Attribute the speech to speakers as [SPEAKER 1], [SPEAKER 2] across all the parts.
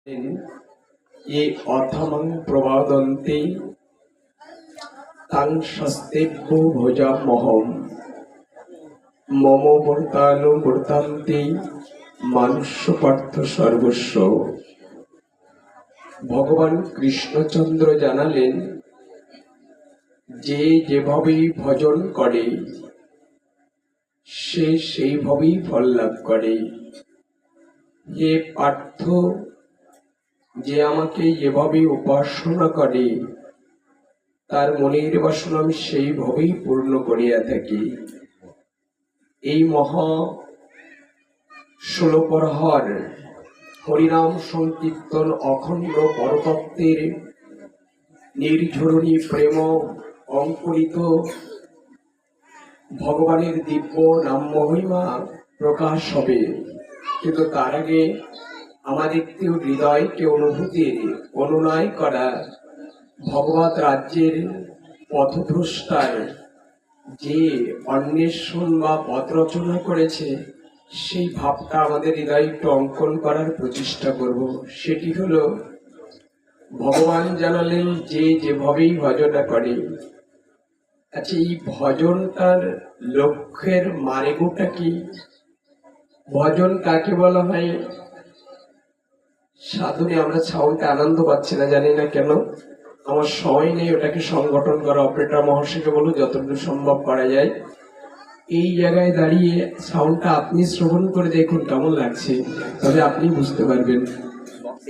[SPEAKER 1] ये अथमं प्रवादन्ते तां शस्तेभ्यो भजाम्यहम् मम वर्तानुवर्तान्ते मानुष्य पार्थ सर्वस्व। ভগবান কৃষ্ণচন্দ্র জানালেন, যে যেভাবেই ভজন করে সে সেইভাবেই ফল লাভ করে। হে পার্থ, যে আমাকে যেভাবে উপাসনা করে তার মনের বাসনা আমি সেইভাবেই পূর্ণ করিয়া থাকি। এই মহা 16 প্রহর হরিনাম সংকীর্তন অখণ্ড পরতত্ত্বের নির্ঝরণী প্রেম অঙ্কুরিত ভগবানের দিব্য নাম মহিমা প্রকাশ হবে। কিন্তু তার আগে আমাদের হৃদয়কে অনুভূতির অনুনয় করা ভগবত রাজ্যের পথভ্রষ্টার যে অন্বেষণ বা পথ রচনা করেছে সেই ভাবটা আমাদের হৃদয়ে একটু অঙ্কন করার প্রচেষ্টা করব। সেটি হলো, ভগবান জানালেন যে যেভাবেই ভজনটা করে। আচ্ছা, এই ভজনটার লক্ষ্যের মানেটা কি? ভজন কাকে বলা হয়? সাধনে আমরা ছাউনটা আনন্দ পাচ্ছি না, জানি না কেন। আমার সময় নেই ওটাকে সংগঠন করা। অপারেটর মহাশয়কে বলো যতটুকু সম্ভব করা যায়। এই জায়গায় দাঁড়িয়ে সাউন্ডটা আপনি শ্রবণ করে দেখুন কেমন লাগছে, তবে আপনি বুঝতে পারবেন।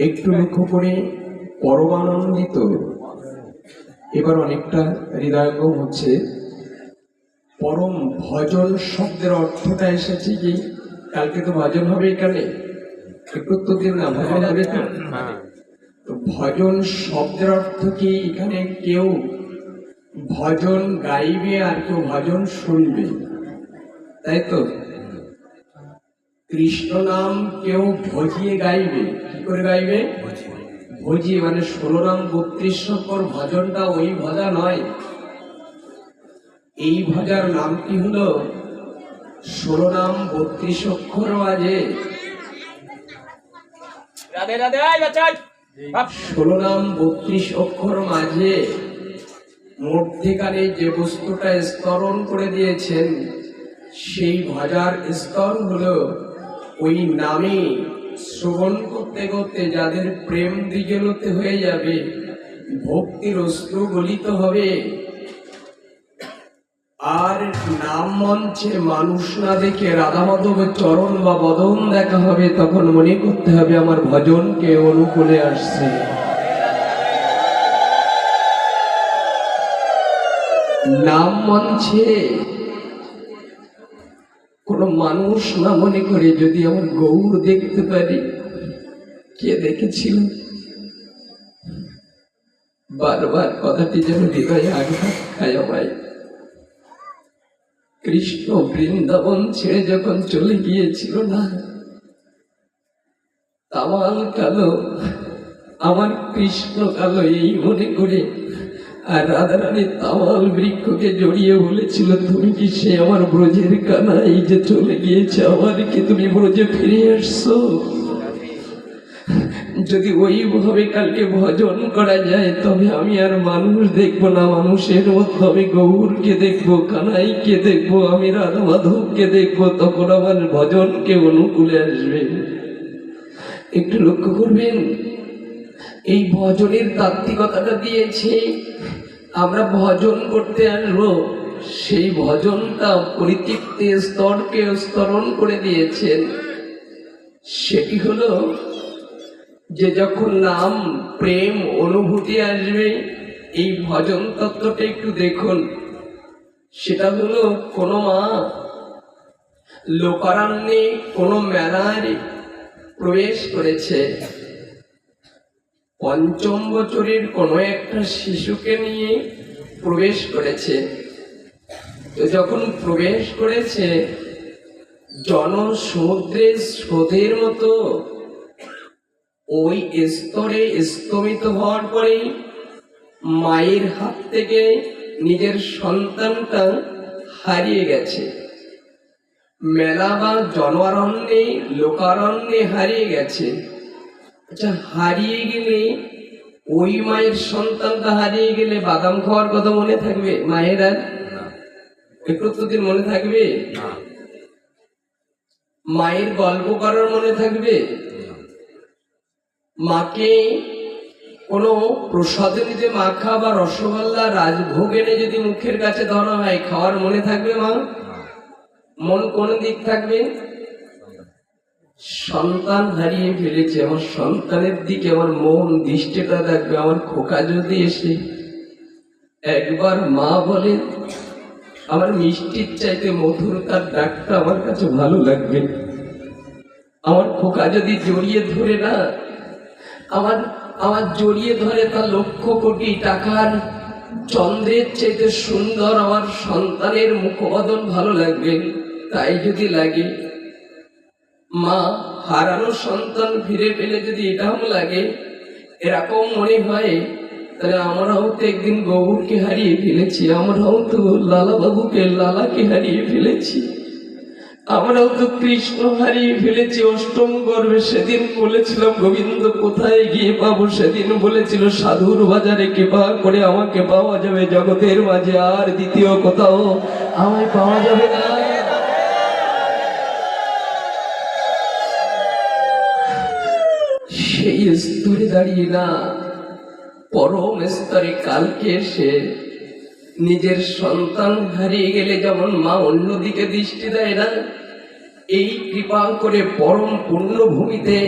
[SPEAKER 1] একটু লক্ষ্য করে পরমানন্দিত। এবার অনেকটা হৃদয়ঙ্গম হচ্ছে। পরম ভজন শব্দের অর্থটা এসেছে কি? কালকে তো ভজন হবে এখানে, একটু তো দিন না ভজন হবে তো। ভজন শব্দের অর্থ কি? এখানে কেউ ভজন গাইবে আর কেউ ভজন শুনবে, তাই তো? কৃষ্ণ নাম কেউ ভজিয়ে গাইবে। কি করে গাইবে? ভজিয়ে, মানে 16 নাম 32 অক্ষর ভজনটা ওই ভজা নয়। এই ভজার নামটি হলো 16 নাম 32 অক্ষর মাঝে 16 নাম 32 অক্ষর মাঝে মধ্যেখানে যে বস্তুটা স্তরণ করে দিয়েছেন সেই ভজার স্তর হলো ওই নামে শ্রবণ করতে করতে যাদের প্রেম দ্বিগুণিত হয়ে যাবে, ভক্তির অশ্রু গলিত হবে। আর নাম মঞ্চে মানুষ না দেখে রাধা মাধবের চরণ বা বদন দেখা হবে, তখন মনে করতে হবে আমার ভজনকে অনুকূলে আসছে। নাম মঞ্চে কোন মানুষ না মনে করে যদি আমার গৌর দেখতে পারি। কে দেখেছিল? বারবার কথাটি যেন হৃদয়ে আঘাত খায় আমায়। কৃষ্ণ বৃন্দাবন ছেড়ে যখন চলে গিয়েছিল না, তামাল কালো আমার কৃষ্ণ কালো এই মনে করে, আর রাধারানী তামাল বৃক্ষকে জড়িয়ে বলেছিল, তুমি কি সে আমার ব্রজের কানাই যে চলে গিয়েছে, আমার কি তুমি ব্রজে ফিরে আসছো? যদি ওইভাবে কালকে ভজন করা যায় তবে আমি আর মানুষ দেখবো না, মানুষের মধ্যে আমি গৌরকে দেখবো, কানাইকে দেখবো, আমি রাধা মাধবকে দেখবো, তখন আমার ভজনকে অনুকূলে আসবে। একটু লক্ষ্য করবেন, এই ভজনের তাত্ত্বিকতাটা দিয়েছে। আমরা ভজন করতে আসবো, সেই ভজনটা পরিতৃপ্ত স্তরকে স্তরণ করে দিয়েছেন। সেটি হলো যে যখন নাম প্রেম অনুভূতি আসবে, এই ভজন তত্ত্বটা একটু দেখুন। সেটা হলো কোন মা লোকারণ্যে কোন মেলায় প্রবেশ করেছে, 5ম বছরের কোন একটা শিশুকে নিয়ে প্রবেশ করেছে। তো যখন প্রবেশ করেছে, জনসমুদ্রের স্রোতের মতো ওই স্তরে স্তমিত হওয়ার পরে মায়ের হাত থেকে নিজের সন্তানটা হারিয়ে গেছে। মেলা বা জনঅরণ্যে লোকারণ্যে হারিয়ে গেছে। আচ্ছা, হারিয়ে গেলে ওই মায়ের সন্তানটা হারিয়ে গেলে বাদাম খাওয়ার কথা মনে থাকবে মায়ের? আর একটু দিন মনে থাকবে? মায়ের গল্প করার মনে থাকবে? মাকে কোনো প্রসাদে যে মাখা বা রসগোল্লা রাজভোগ এনে যদি মুখের কাছে ধরা হয়, খাওয়ার মনে থাকবে মা? মন কোন দিক থাকবে? সন্তান হারিয়ে ফেলেছে, আমার সন্তানের দিকে আমার মন দৃষ্টিটা থাকবে। আমার খোকা যদি এসে একবার মা বলে, আমার মিষ্টির চাইতে মধুর তার ডাকটা আমার কাছে ভালো লাগবে। আমার খোকা যদি জড়িয়ে ধরে না, আমার জড়িয়ে ধরে তার লক্ষ কোটি টাকার চন্দ্রের চাইতে সুন্দর আমার সন্তানের মুখবদন ভালো লাগবে। তাই যদি লাগে, মা হারানো সন্তান ফিরে পেলে যদি এটাও লাগে, এরকম মনে হয়, তাহলে আমরাও তো একদিন গৌরকে হারিয়ে ফেলেছি, আমরাও তো লালা বাবুকে লালাকে হারিয়ে ফেলেছি, আমরাও তো কৃষ্ণ হারিয়ে ফেলেছি অষ্টম গর্ভে। সেদিন বলেছিলাম গোবিন্দ কোথায় গিয়ে পাবো, সেদিন বলেছিল সাধুর বাজারে কৃপা করে আমাকে পাওয়া যাবে, জগতের মাঝে আর দ্বিতীয় কোথাও আমায় পাওয়া যাবে না। সেই স্তরে দাঁড়িয়ে না, পরম স্তরে কালকে এসে নিজের সন্তান হারিয়ে গেলে যেমন মা অন্যদিকে দৃষ্টি দেয় না, এই কৃপা করে পরম পুণ্যভূমিতে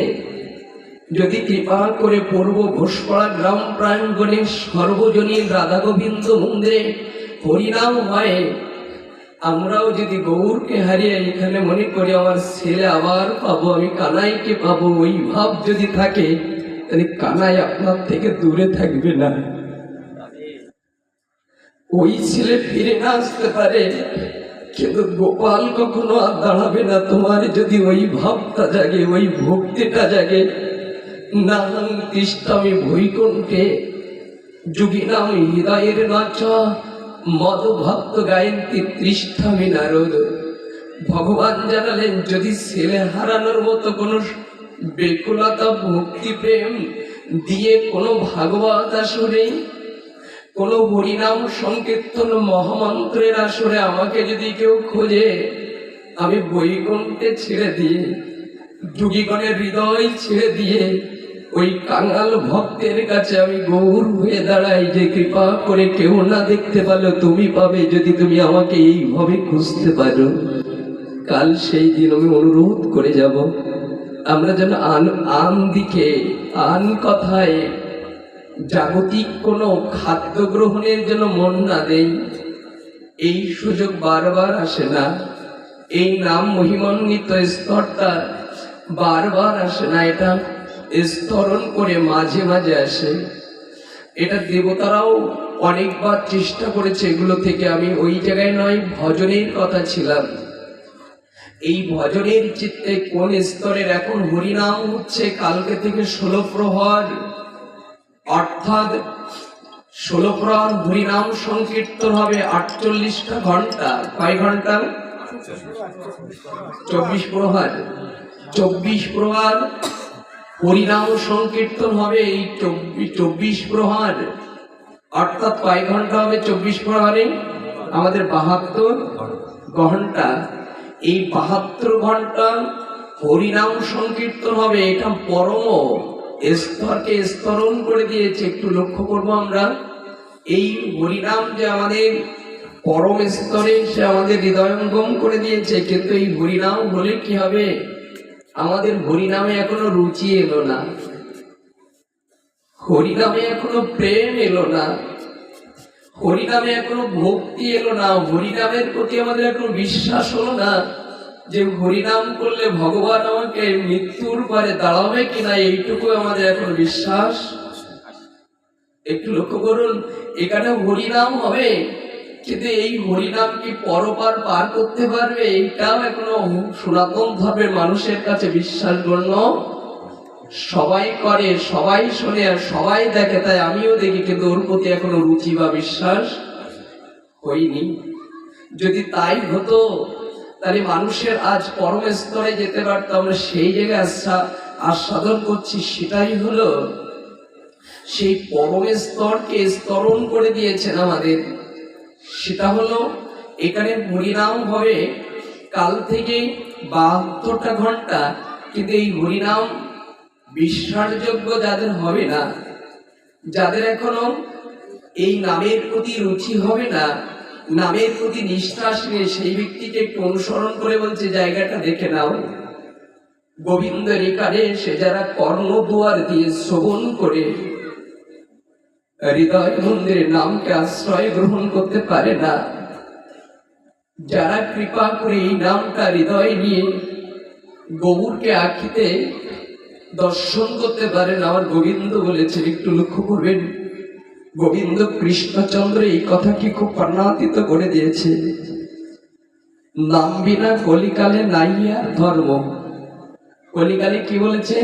[SPEAKER 1] যদি কৃপা করে পূর্ব ঘোষপাড়া গ্রাম প্রাঙ্গণে সর্বজনীন রাধা গোবিন্দ মন্দিরে হরিনাম হয়, আমরাও যদি গৌরকে হারিয়ে এখানে মনে করি আমার ছেলে আবার পাবো, আমি কানাইকে পাবো, ওই ভাব যদি থাকে, তাহলে কানাই আপনার থেকে দূরে থাকবে না। ওই ছেলে ফিরে না আসতে পারে, কিন্তু গোপাল কখনো আর দাঁড়াবে না। তোমার যদি ওই ভাবটা জাগে, ওই ভক্তিটা জাগে, নাহং তিষ্ঠামি বৈকুণ্ঠে যুগিনাম হৃদয়ের নাচা মদ ভক্ত গায়ন্তী তৃষ্ঠামি নারদ। ভগবান জানালেন, যদি ছেলে হারানোর মতো কোনো বেকুলতা ভক্তি প্রেম দিয়ে কোনো ভাগবত আসরে, কোনো হরিনাম সংকীর্তন মহামন্ত্রের আসরে আমাকে যদি কেউ খোঁজে, আমি বৈকুণ্ঠে ছেড়ে দিয়ে, যুগীগণের হৃদয় ছেড়ে দিয়ে ওই কাঙাল ভক্তের কাছে আমি গৌর হয়ে দাঁড়াই, যে কৃপা করে কেউ না দেখতে পারলো তুমি পাবে, যদি তুমি আমাকে এইভাবে খুঁজতে পারো। কাল সেই দিন আমি অনুরোধ করে যাব, আমরা যেন আন দিকে, আন কথায়, জাগতিক কোনো খাদ্য গ্রহণের জন্য মন না দেই। এই সুযোগ বারবার আসে না, এই নাম মহিমান্বিত স্তরটা বারবার আসে না, এটা স্তরণ করে মাঝে মাঝে আসে। এটা দেবতারাও অনেকবার চেষ্টা করেছে এগুলো থেকে। আমি ওই জায়গায় নয়, ভজনের কথা ছিলাম। এই ভজনের চিত্তে কোন স্তরের এখন হরিনাম হচ্ছে কালকে থেকে 16 প্রহর, অর্থাৎ 16 প্রহর হরিনাম সংকীর্তন হবে 48টা ঘন্টা। কয় ঘন্টা? 24 প্রহর। 24 প্রহর হরিনাম সংকীর্তন হবে এই 24 প্রহর, অর্থাৎ কয় ঘন্টা হবে 24 প্রহরে? আমাদের 72 ঘন্টা। এই 72 ঘন্টা হরিনাম সংকীর্তন হবে। এটা পরম স্তরকে স্তরণ করে দিয়েছে। একটু লক্ষ্য করবো আমরা, এই হরিনাম যে আমাদের পরম স্তরে, সে আমাদের হৃদয়ঙ্গম করে দিয়েছে। কিন্তু এই হরিনাম হলে কি হবে? আমাদের হরিনামে এখনো রুচি এলো না, হরিনামে এখনো প্রেম এলো না, হরিনামে এখনো ভক্তি এলো না, হরিনামের প্রতি আমাদের এখনো বিশ্বাস হলো না যে হরিনাম করলে ভগবান আমাকে মৃত্যুর পরে দাঁড়াবে কিনা, এইটুকু আমাদের এখন বিশ্বাস। একটু লক্ষ্য করুন, এখানে হরিনাম হবে, কিন্তু এই হরিনাম কি পরপার পার করতে পারবে? এইটাও এখনো সনাতন ধর্মের মানুষের কাছে বিশ্বাস গণ্য। সবাই করে, সবাই শোনে, আর সবাই দেখে, তাই আমিও দেখি, কিন্তু ওর প্রতি এখনো রুচি বা বিশ্বাস হয়নি। যদি তাই হতো, তাহলে মানুষের আজ পরম স্তরে যেতে পারতো। আমরা সেই জায়গায় আস্বাদন করছি সেটাই হলো সেই পরমের স্তরকে স্তরণ করে দিয়েছেন আমাদের। সেটা হলো এখানে হরিনাম হবে কাল থেকে 72টা ঘন্টা, কিন্তু এই হরিনাম বিশ্বাসযোগ্য যাদের হবে না, যাদের এখনো এই নামের প্রতি রুচি হবে না, নামের প্রতি নিষ্ঠাস নেই, সেই ব্যক্তিকে একটু অনুসরণ করে বলছে জায়গাটা দেখে নাও। গোবিন্দের এখানে সে যারা কর্ণদুয়ার দিয়ে শ্রবণ করে হৃদয় মন্দিরে নামকে আশ্রয় গ্রহণ করতে পারে না, যারা কৃপা করে এই নামটা হৃদয় নিয়ে গৌরকে আখিতে দর্শন করতে পারেন, আমার গোবিন্দ বলেছেন, একটু লক্ষ্য করবেন, গোবিন্দ কৃষ্ণচন্দ্র এই কথাকে খুব প্রাণান্বিত করে দিয়েছে। নাম বিনা কলিকালে নাই আর ধর্ম। কলিকালে কি বলেছে?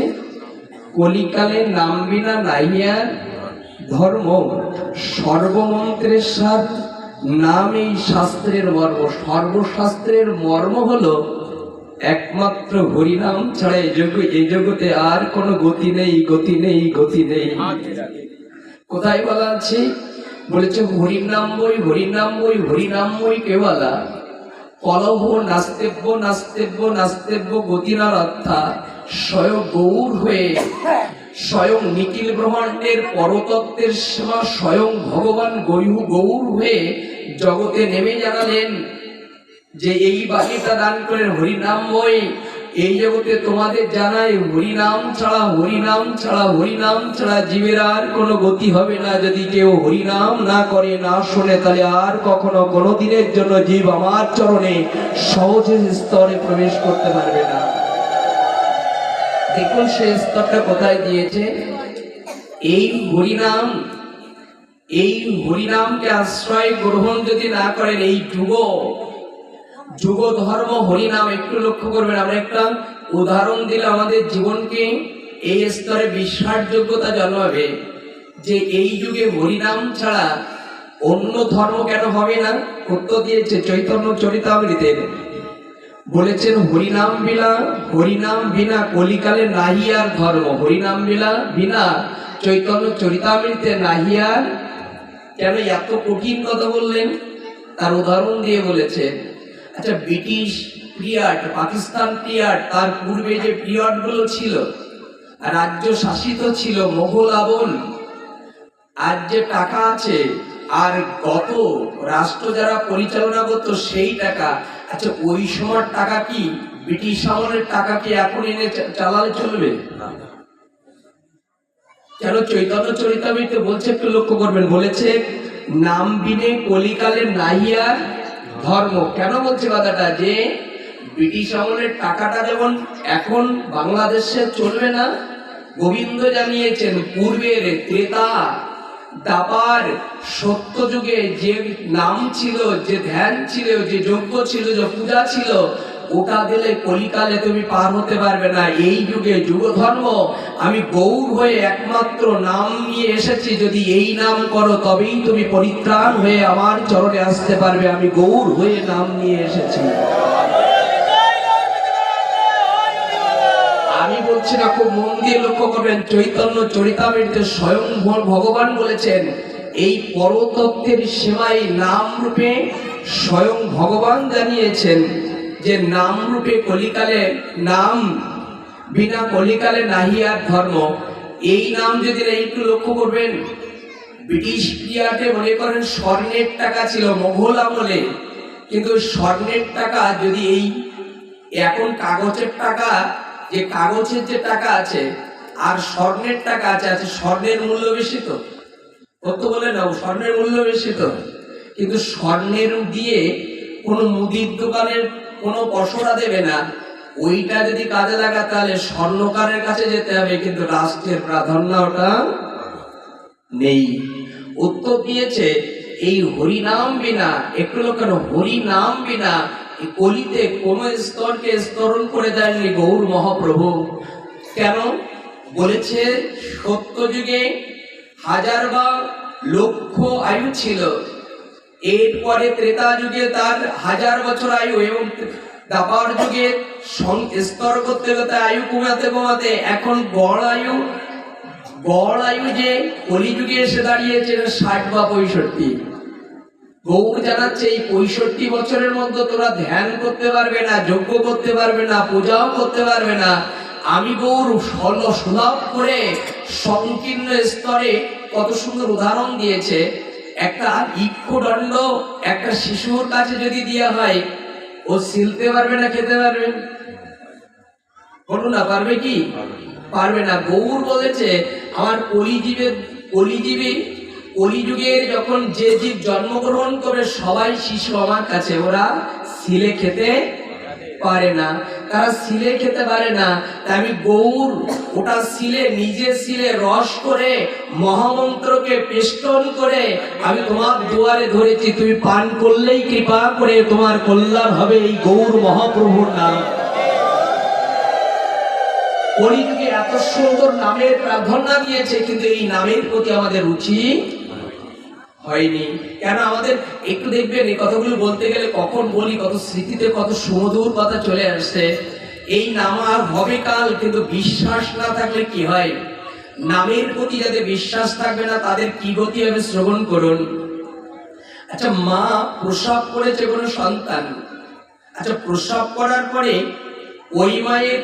[SPEAKER 1] কলিকালে নাম বিনা নাই আর ধর্ম। সর্বমন্ত্রের সাথ নাম এই শাস্ত্রের মর্ম। সর্বশাস্ত্রের মর্ম হলো একমাত্র হরিনাম ছাড়া এই জগতে আর কোনো গতি নেই, গতি নেই, গতি নেই। কোথায় বলা আছে? বলেছে হরিনাম বই, হরিনাম বই, হরিনাম বই কেবলা কলহ নাস্তেব্য নাস্তেব্য নাস্তেব্য গতিনার অর্থা স্বয়ং গৌর হয়ে, স্বয়ং নিখিল ব্রহ্মাণ্ডের পরতত্ত্বের সীমা স্বয়ং ভগবান গৌর হয়ে জগতে নেমে জানালেন যে এই বাণীটা দান করেন হরিনাম বই। এই জগতে তোমাদের জানাই হরিনাম ছাড়া, হরিনাম ছাড়া, হরিনাম ছাড়া জীবের আর কোনো গতি হবে না। যদি কেউ হরিনাম না করে, না শোনে, তাহলে আর কখনো কোনো দিনের জন্য জীব আমার চরণে সহজে স্তরে প্রবেশ করতে পারবে না। দেখুন সে স্তরটা কোথায় দিয়েছে? এই হরিনাম, এই হরিনামকে আশ্রয় গ্রহণ যদি না করেন, এই যুগ ধর্ম হরিনাম, একটু লক্ষ্য করবেন। আমরা একটা উদাহরণ দিলে আমাদের জীবনকে এই স্তরে বিশ্বাসযোগ্যতা জন্মাবে যে এই যুগে হরিনাম ছাড়া অন্য ধর্ম কেন হবে না। উত্তর দিয়েছে চৈতন্য চরিতামৃতের, বলেছেন হরিনাম বিনা কলিকালে নাহি আর ধর্ম। হরিনাম বিনা চৈতন্য চরিতামৃতে নাহি আর। কেন এত কঠিন কথা বললেন? তার উদাহরণ দিয়ে বলেছে, আচ্ছা ব্রিটিশ পিরিয়ড, পাকিস্তান পিরিয়ড, তার পূর্বে যে পিরিয়ড গুলো ছিল, রাজ্য শাসিত ছিল মোগল আমল, আর যে টাকা আছে আর গত রাষ্ট্র যারা পরিচালনা করতো সেই টাকা, আচ্ছা ওই সময়ের টাকা কি ব্রিটিশ আমলের টাকা কি এখন এনে চালালে চলবে? কেন চৈতন্য চরিতামৃতে বলছে, একটু লক্ষ্য করবেন, বলেছে নাম বিনে কলিকালে নাহি আর ধর্ম। কেন বলছে কথাটা? যে ব্রিটিশ আমলের টাকাটা যেমন এখন বাংলাদেশে চলবে না, গোবিন্দ জানিয়েছেন পূর্বের ত্রেতা দাপার সত্য যুগে যে নাম ছিল, যে ধ্যান ছিল, যে যজ্ঞ ছিল, যে পূজা ছিল, ওটা দিলে কলিকালে তুমি পার হতে পারবে না। এই যুগে যুগ ধর্ম আমি গৌর হয়ে একমাত্র নাম নিয়ে এসেছি, যদি এই নাম করো তবেই তুমি পরিত্রাণ হয়ে আমার চরণে আসতে পারবে। আমি গৌর হয়ে নাম নিয়ে এসেছি। আমি বলছি না, খুব মন দিয়ে লক্ষ্য করবেন, চৈতন্য চরিতামৃতে স্বয়ং ভগবান বলেছেন এই পরতত্ত্বের সেবাই নাম রূপে স্বয়ং ভগবান জানিয়েছেন যে নাম রূপে কলিকালে নাম বিনা কলিকালে নাহি আর ধর্ম। এই নাম যদি না, একটু লক্ষ্য করবেন, ব্রিটিশ পিরিয়ডে মনে করেন স্বর্ণের টাকা ছিল মোগল আমলে, কিন্তু স্বর্ণের টাকা যদি এই এখন কাগজের টাকা, যে কাগজের যে টাকা আছে আর স্বর্ণের টাকা আছে, স্বর্ণের মূল্য বেশি তো, কত বলে না, স্বর্ণের মূল্য বেশি তো, কিন্তু স্বর্ণের দিয়ে কোনো মুদির দোকানের কোনো পসরা দেবে না। ওইটা যদি কাজে লাগা তাহলে স্বর্ণকারের কাছে যেতে হবে, কিন্তু রাষ্ট্রের প্রাধান্য ওটা নেই। উত্তর দিয়েছে এই হরিনাম বিনা, একটু লোকের হরিনাম বিনা কলিতে কোন স্তরকে স্তরণ করে দেননি গৌর মহাপ্রভু। কেন বলেছে? সত্য যুগে 1000 বা লক্ষ আয়ু ছিল, এরপরে ত্রেতা যুগে তার 1000 বছর আয়ু, এবং দাপার যুগে স্তর করতে করতে আয়ু কমাতে কমাতে এখন গড় আয়ু যে কলিযুগে এসে দাঁড়িয়েছে 60 বা 65। গৌর জানাচ্ছে এই 65 বছরের মধ্যে তোরা ধ্যান করতে পারবে না, যজ্ঞ করতে পারবে না, পূজাও করতে পারবে না। আমি গৌর সুলভ করে সংকীর্ণ স্তরে কত সুন্দর উদাহরণ দিয়েছে। একটা ইক্ষুদণ্ড একটা শিশুর কাছে যদি দেওয়া হয়, ও ছিলতে পারবে না, খেতে পারবে? বলুন না, পারবে কি? পারবে না। গৌর বলেছে আমার কলিযুগের যখন যে জীব জন্মগ্রহণ করে সবাই শিশু আমার কাছে, ওরা ছিলে খেতে পারে না। তারা ছিলে খেতে পারে না, তাই আমি গৌর ওটা নিজে ছিলে রস করে মহামন্ত্রকে পেষ্টন করে আমি তোমার দুয়ারে ধরেছি, তুমি পান করলেই কৃপা করে তোমার কল্যাণ হবে এই গৌর মহাপ্রভুর নাম। কলিযুগে এত সুন্দর নামের প্রাধান্য দিয়েছে, কিন্তু এই নামের প্রতি আমাদের রুচি হয়নি কেন? আমাদের একটু দেখবেন এই কথাগুলো বলতে গেলে কখন বলি, কত স্মৃতিতে কত সুমধুর কথা চলে আসছে। এই নাম আর হবে কাল, কিন্তু বিশ্বাস না থাকলে কি হয়? নামের প্রতি যাদের বিশ্বাস থাকবে না তাদের কি গতি হবে শ্রবণ করুন। আচ্ছা, মা প্রসব করেছে কোনো সন্তান, আচ্ছা প্রসব করার পরে ওই মায়ের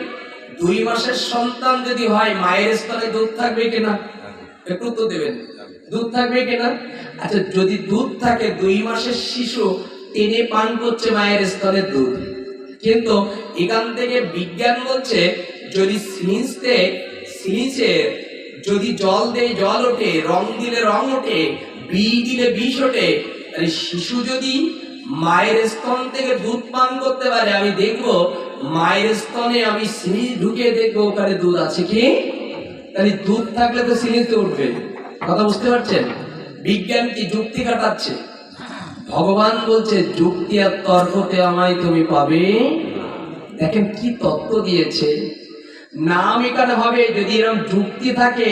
[SPEAKER 1] 2 মাসের সন্তান যদি হয়, মায়ের স্তনে দুধ থাকবে কিনা? একটু তো দেবেন, দুধ থাকবে কিনা? আচ্ছা, যদি দুধ থাকে 2 মাসের শিশু টেনে পান করছে মায়ের স্তনের দুধ, কিন্তু এখান থেকে বিজ্ঞান বলছে যদি সিরিঞ্জে যদি জল দেয় জল ওঠে, রং দিলে রং ওঠে, বিষ দিলে বিষ ওঠে, তাহলে শিশু যদি মায়ের স্তন থেকে দুধ পান করতে পারে, আমি দেখবো মায়ের স্তনে আমি সিরিঞ্জ ঢুকিয়ে দেখবো ওখানে দুধ আছে কি। তাহলে দুধ থাকলে তো সিরিঞ্জে উঠবে। কথা বুঝতে পারছেন? বিজ্ঞান কি যুক্তি কাটাচ্ছে? ভগবান বলছে যুক্তি আর তর্কতে আমায় তুমি পাবে। দেখেন কি তত্ত্ব দিয়েছে। নাম এখানে হবে যদি এরকম যুক্তি থাকে।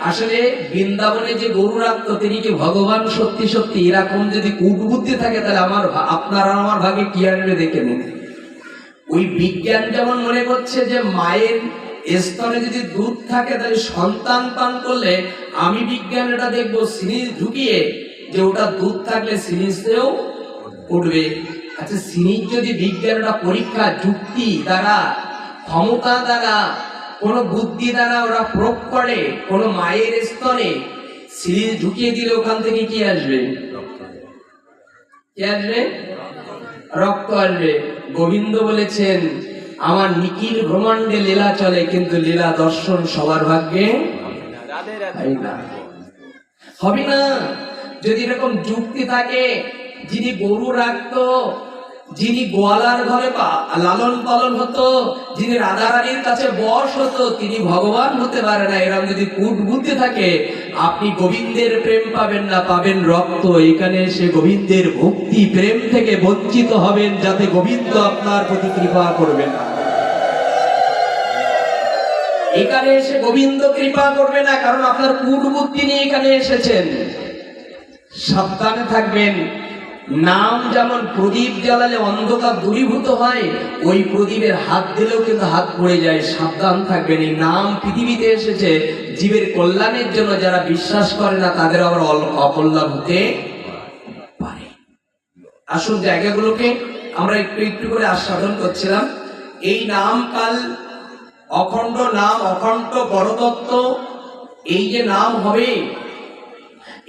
[SPEAKER 1] আসলে বৃন্দাবনে যে গরু রাখতো তিনি কি ভগবান সত্যি সত্যি? এরকম যদি কুটবুদ্ধি থাকে তাহলে আপনারা আমার ভাগে কি আসবে দেখে নিন। ওই বিজ্ঞান যেমন মনে করছে যে মায়ের স্তনে যদি দুধ থাকে তাহলে সন্তান পান করলে, আমি বিজ্ঞান এটা দেখবো সিরিঞ্জ ঢুকিয়ে যে ওটা দুধ থাকলে সিরিঞ্জেও উঠবে। আচ্ছা, সিরিঞ্জ যদি বিজ্ঞানটা পরীক্ষা যুক্তি দ্বারা, ক্ষমতা দ্বারা, কোন বুদ্ধি দ্বারা ওরা প্রয়োগ করে, কোন মায়ের স্তনে সিরিঞ্জ ঢুকিয়ে দিলে ওখান থেকে কি আসবে? কি আসবে? রক্ত আসবে। গোবিন্দ বলেছেন আমার নিখিল ব্রহ্মাণ্ডে লীলা চলে, কিন্তু লীলা দর্শন সবার ভাগ্যে হবে না। যদি এরকম যুক্তি থাকে, যিনি গরু রাখতো, যিনি গোয়ালার ঘরে লালন পালন হতো, যিনি রাধারানীর কাছে বশ হতো, তিনি ভগবান হতে পারে না। এরকম যদি কুটবুদ্ধি থাকে, আপনি গোবিন্দের প্রেম পাবেন না, পাবেন রক্ত। এখানে এসে গোবিন্দের ভক্তি প্রেম থেকে বঞ্চিত হবেন, যাতে গোবিন্দ আপনার প্রতি কৃপা করবে না। এখানে এসে গোবিন্দ কৃপা করবে না, কারণ আপনার কুটবুদ্ধি নিয়ে এখানে এসেছেন। সাবধানে থাকবেন। নাম যেমন প্রদীপ জ্বালালে অন্ধকার দূরীভূত হয়, ওই প্রদীপের হাত দিলেও কিন্তু হাত পড়ে যায়। সাবধান থাকবেন। এই নাম পৃথিবীতে এসেছে জীবের কল্যাণের জন্য। যারা বিশ্বাস করে না তাদের আবার অকল্যাণ হতে পারে। আসল জায়গাগুলোকে আমরা একটু একটু করে আস্বাদন করছিলাম। এই নাম কাল অখণ্ড নাম, অখণ্ড পরতত্ত্ব। এই যে নাম হবে,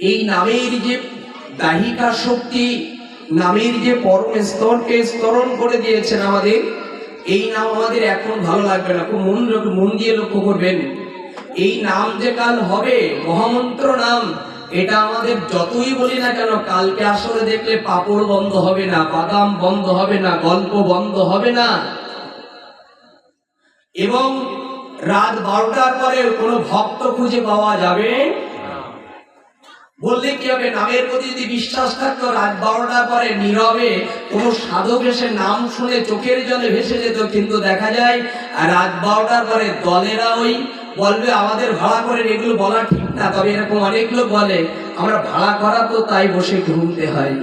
[SPEAKER 1] এই নামের যে দাহিকা শক্তি, নামের যে পরম স্তরকে স্তরণ করে দিয়েছেন আমাদের, এই নাম আমাদের এখন ভালো লাগবে না। খুব মন দিয়ে লক্ষ্য করবেন। এই নাম যে কাল হবে মহামন্ত্র নাম, এটা আমাদের যতই বলি না কেন, কালকে আসলে দেখলে পাপড় বন্ধ হবে না, বাদাম বন্ধ হবে না, গল্প বন্ধ হবে না। এবং রাত 12টার পরে কোনো ভক্ত খুঁজে পাওয়া যাবে বললে কি হবে? নামের প্রতি যদি বিশ্বাস থাকতো, রাত 12টার পরে নীরবে কোন সাধক এসে নাম শুনে চোখের জলে ভেসে যেত। কিন্তু দেখা যায় রাত 12টার পরে দলেরা ওই বলবে আমাদের ভাড়া করে, এগুলো বলা ঠিক না, তবে এরকম অনেক লোক বলে আমরা ভাড়া করা তো তাই বসে ঘুমতে হয়।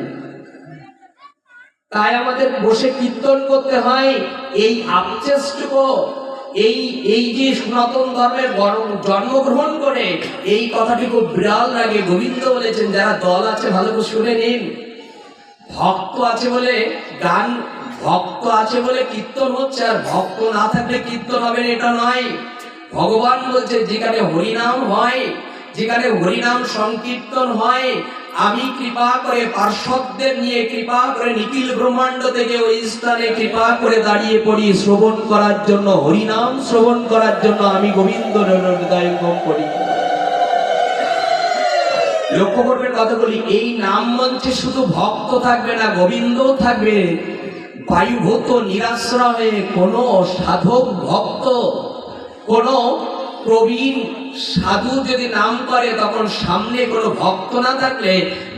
[SPEAKER 1] তাই আমাদের বসে কীর্তন করতে হয়। এই আপচেষ্টুকু, এই যে সনাতন ধর্মের জন্মগ্রহণ করে, এই কথাটি খুব বিরাল লাগে। গোবিন্দ বলেছেন, যারা দল আছে ভালো করে শুনে নিন, ভক্ত আছে বলে গান, ভক্ত আছে বলে কীর্তন হচ্ছে, আর ভক্ত না থাকলে কীর্তন হবে না, এটা নয়। ভগবান বলছে, যেখানে হরিনাম হয়, যেখানে হরিনাম সংকীর্তন হয়, আমি কৃপা করে পার্শ্বদের নিয়ে, কৃপা করে নিখিল ব্রহ্মাণ্ড থেকে ওই স্থানে কৃপা করে দাঁড়িয়ে পড়ি শ্রবণ করার জন্য, হরিনাম শ্রবণ করার জন্য আমি গোবিন্দ হৃদয়ঙ্গম করি। লক্ষ্য করবেন কথাগুলি। এই নাম মঞ্চে শুধু ভক্ত থাকবে না, গোবিন্দও থাকবে। বায়ুভূত নিরাশ্রয়ে কোনো সাধক ভক্ত, কোনো প্রবীণ সাধু যদি নাম করে, তখন সামনে কোনো ভক্ত না থাকলে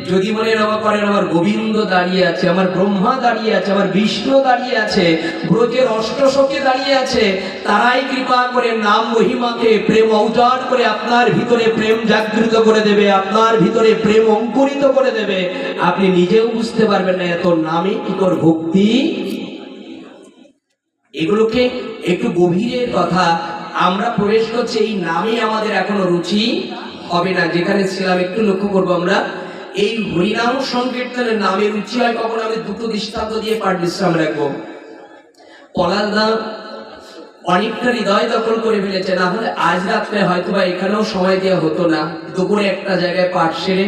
[SPEAKER 1] যদি মনে করেন আমার গোবিন্দ দাঁড়িয়ে আছে, আমার ব্রহ্মা দাঁড়িয়ে আছে, আমার বিষ্ণু দাঁড়িয়ে আছে, ব্রজের অষ্টসখী দাঁড়িয়ে আছে, তারাই কৃপা করে নাম মহিমাকে প্রেম উজাড় করে আপনার ভিতরে প্রেম জাগৃত করে দেবে, আপনার ভিতরে প্রেম অঙ্কুরিত করে দেবে। আপনি নিজেও বুঝতে পারবেন না এত নামে কি তোর ভক্তি। এগুলোকে একটু গভীরের কথা আমরা প্রবেশ করছি। এই নামে আমাদের এখনো রুচি হবে না। যেখানে ছিলাম একটু লক্ষ্য করবো আমরা, এই হরিনাম সংকীর্তনের নামে রুচি হয় কখন? আমি দুটো দৃষ্টান্ত দিয়ে পাঠ বিশ্রাম রাখবো। পলাশদা অনেকটা হৃদয় দখল করে ফেলেছে, না হলে আজ রাত্রে হয়তো বা এখানেও সময় দেওয়া হতো না। দুপুরে একটা জায়গায় পাঠ সেরে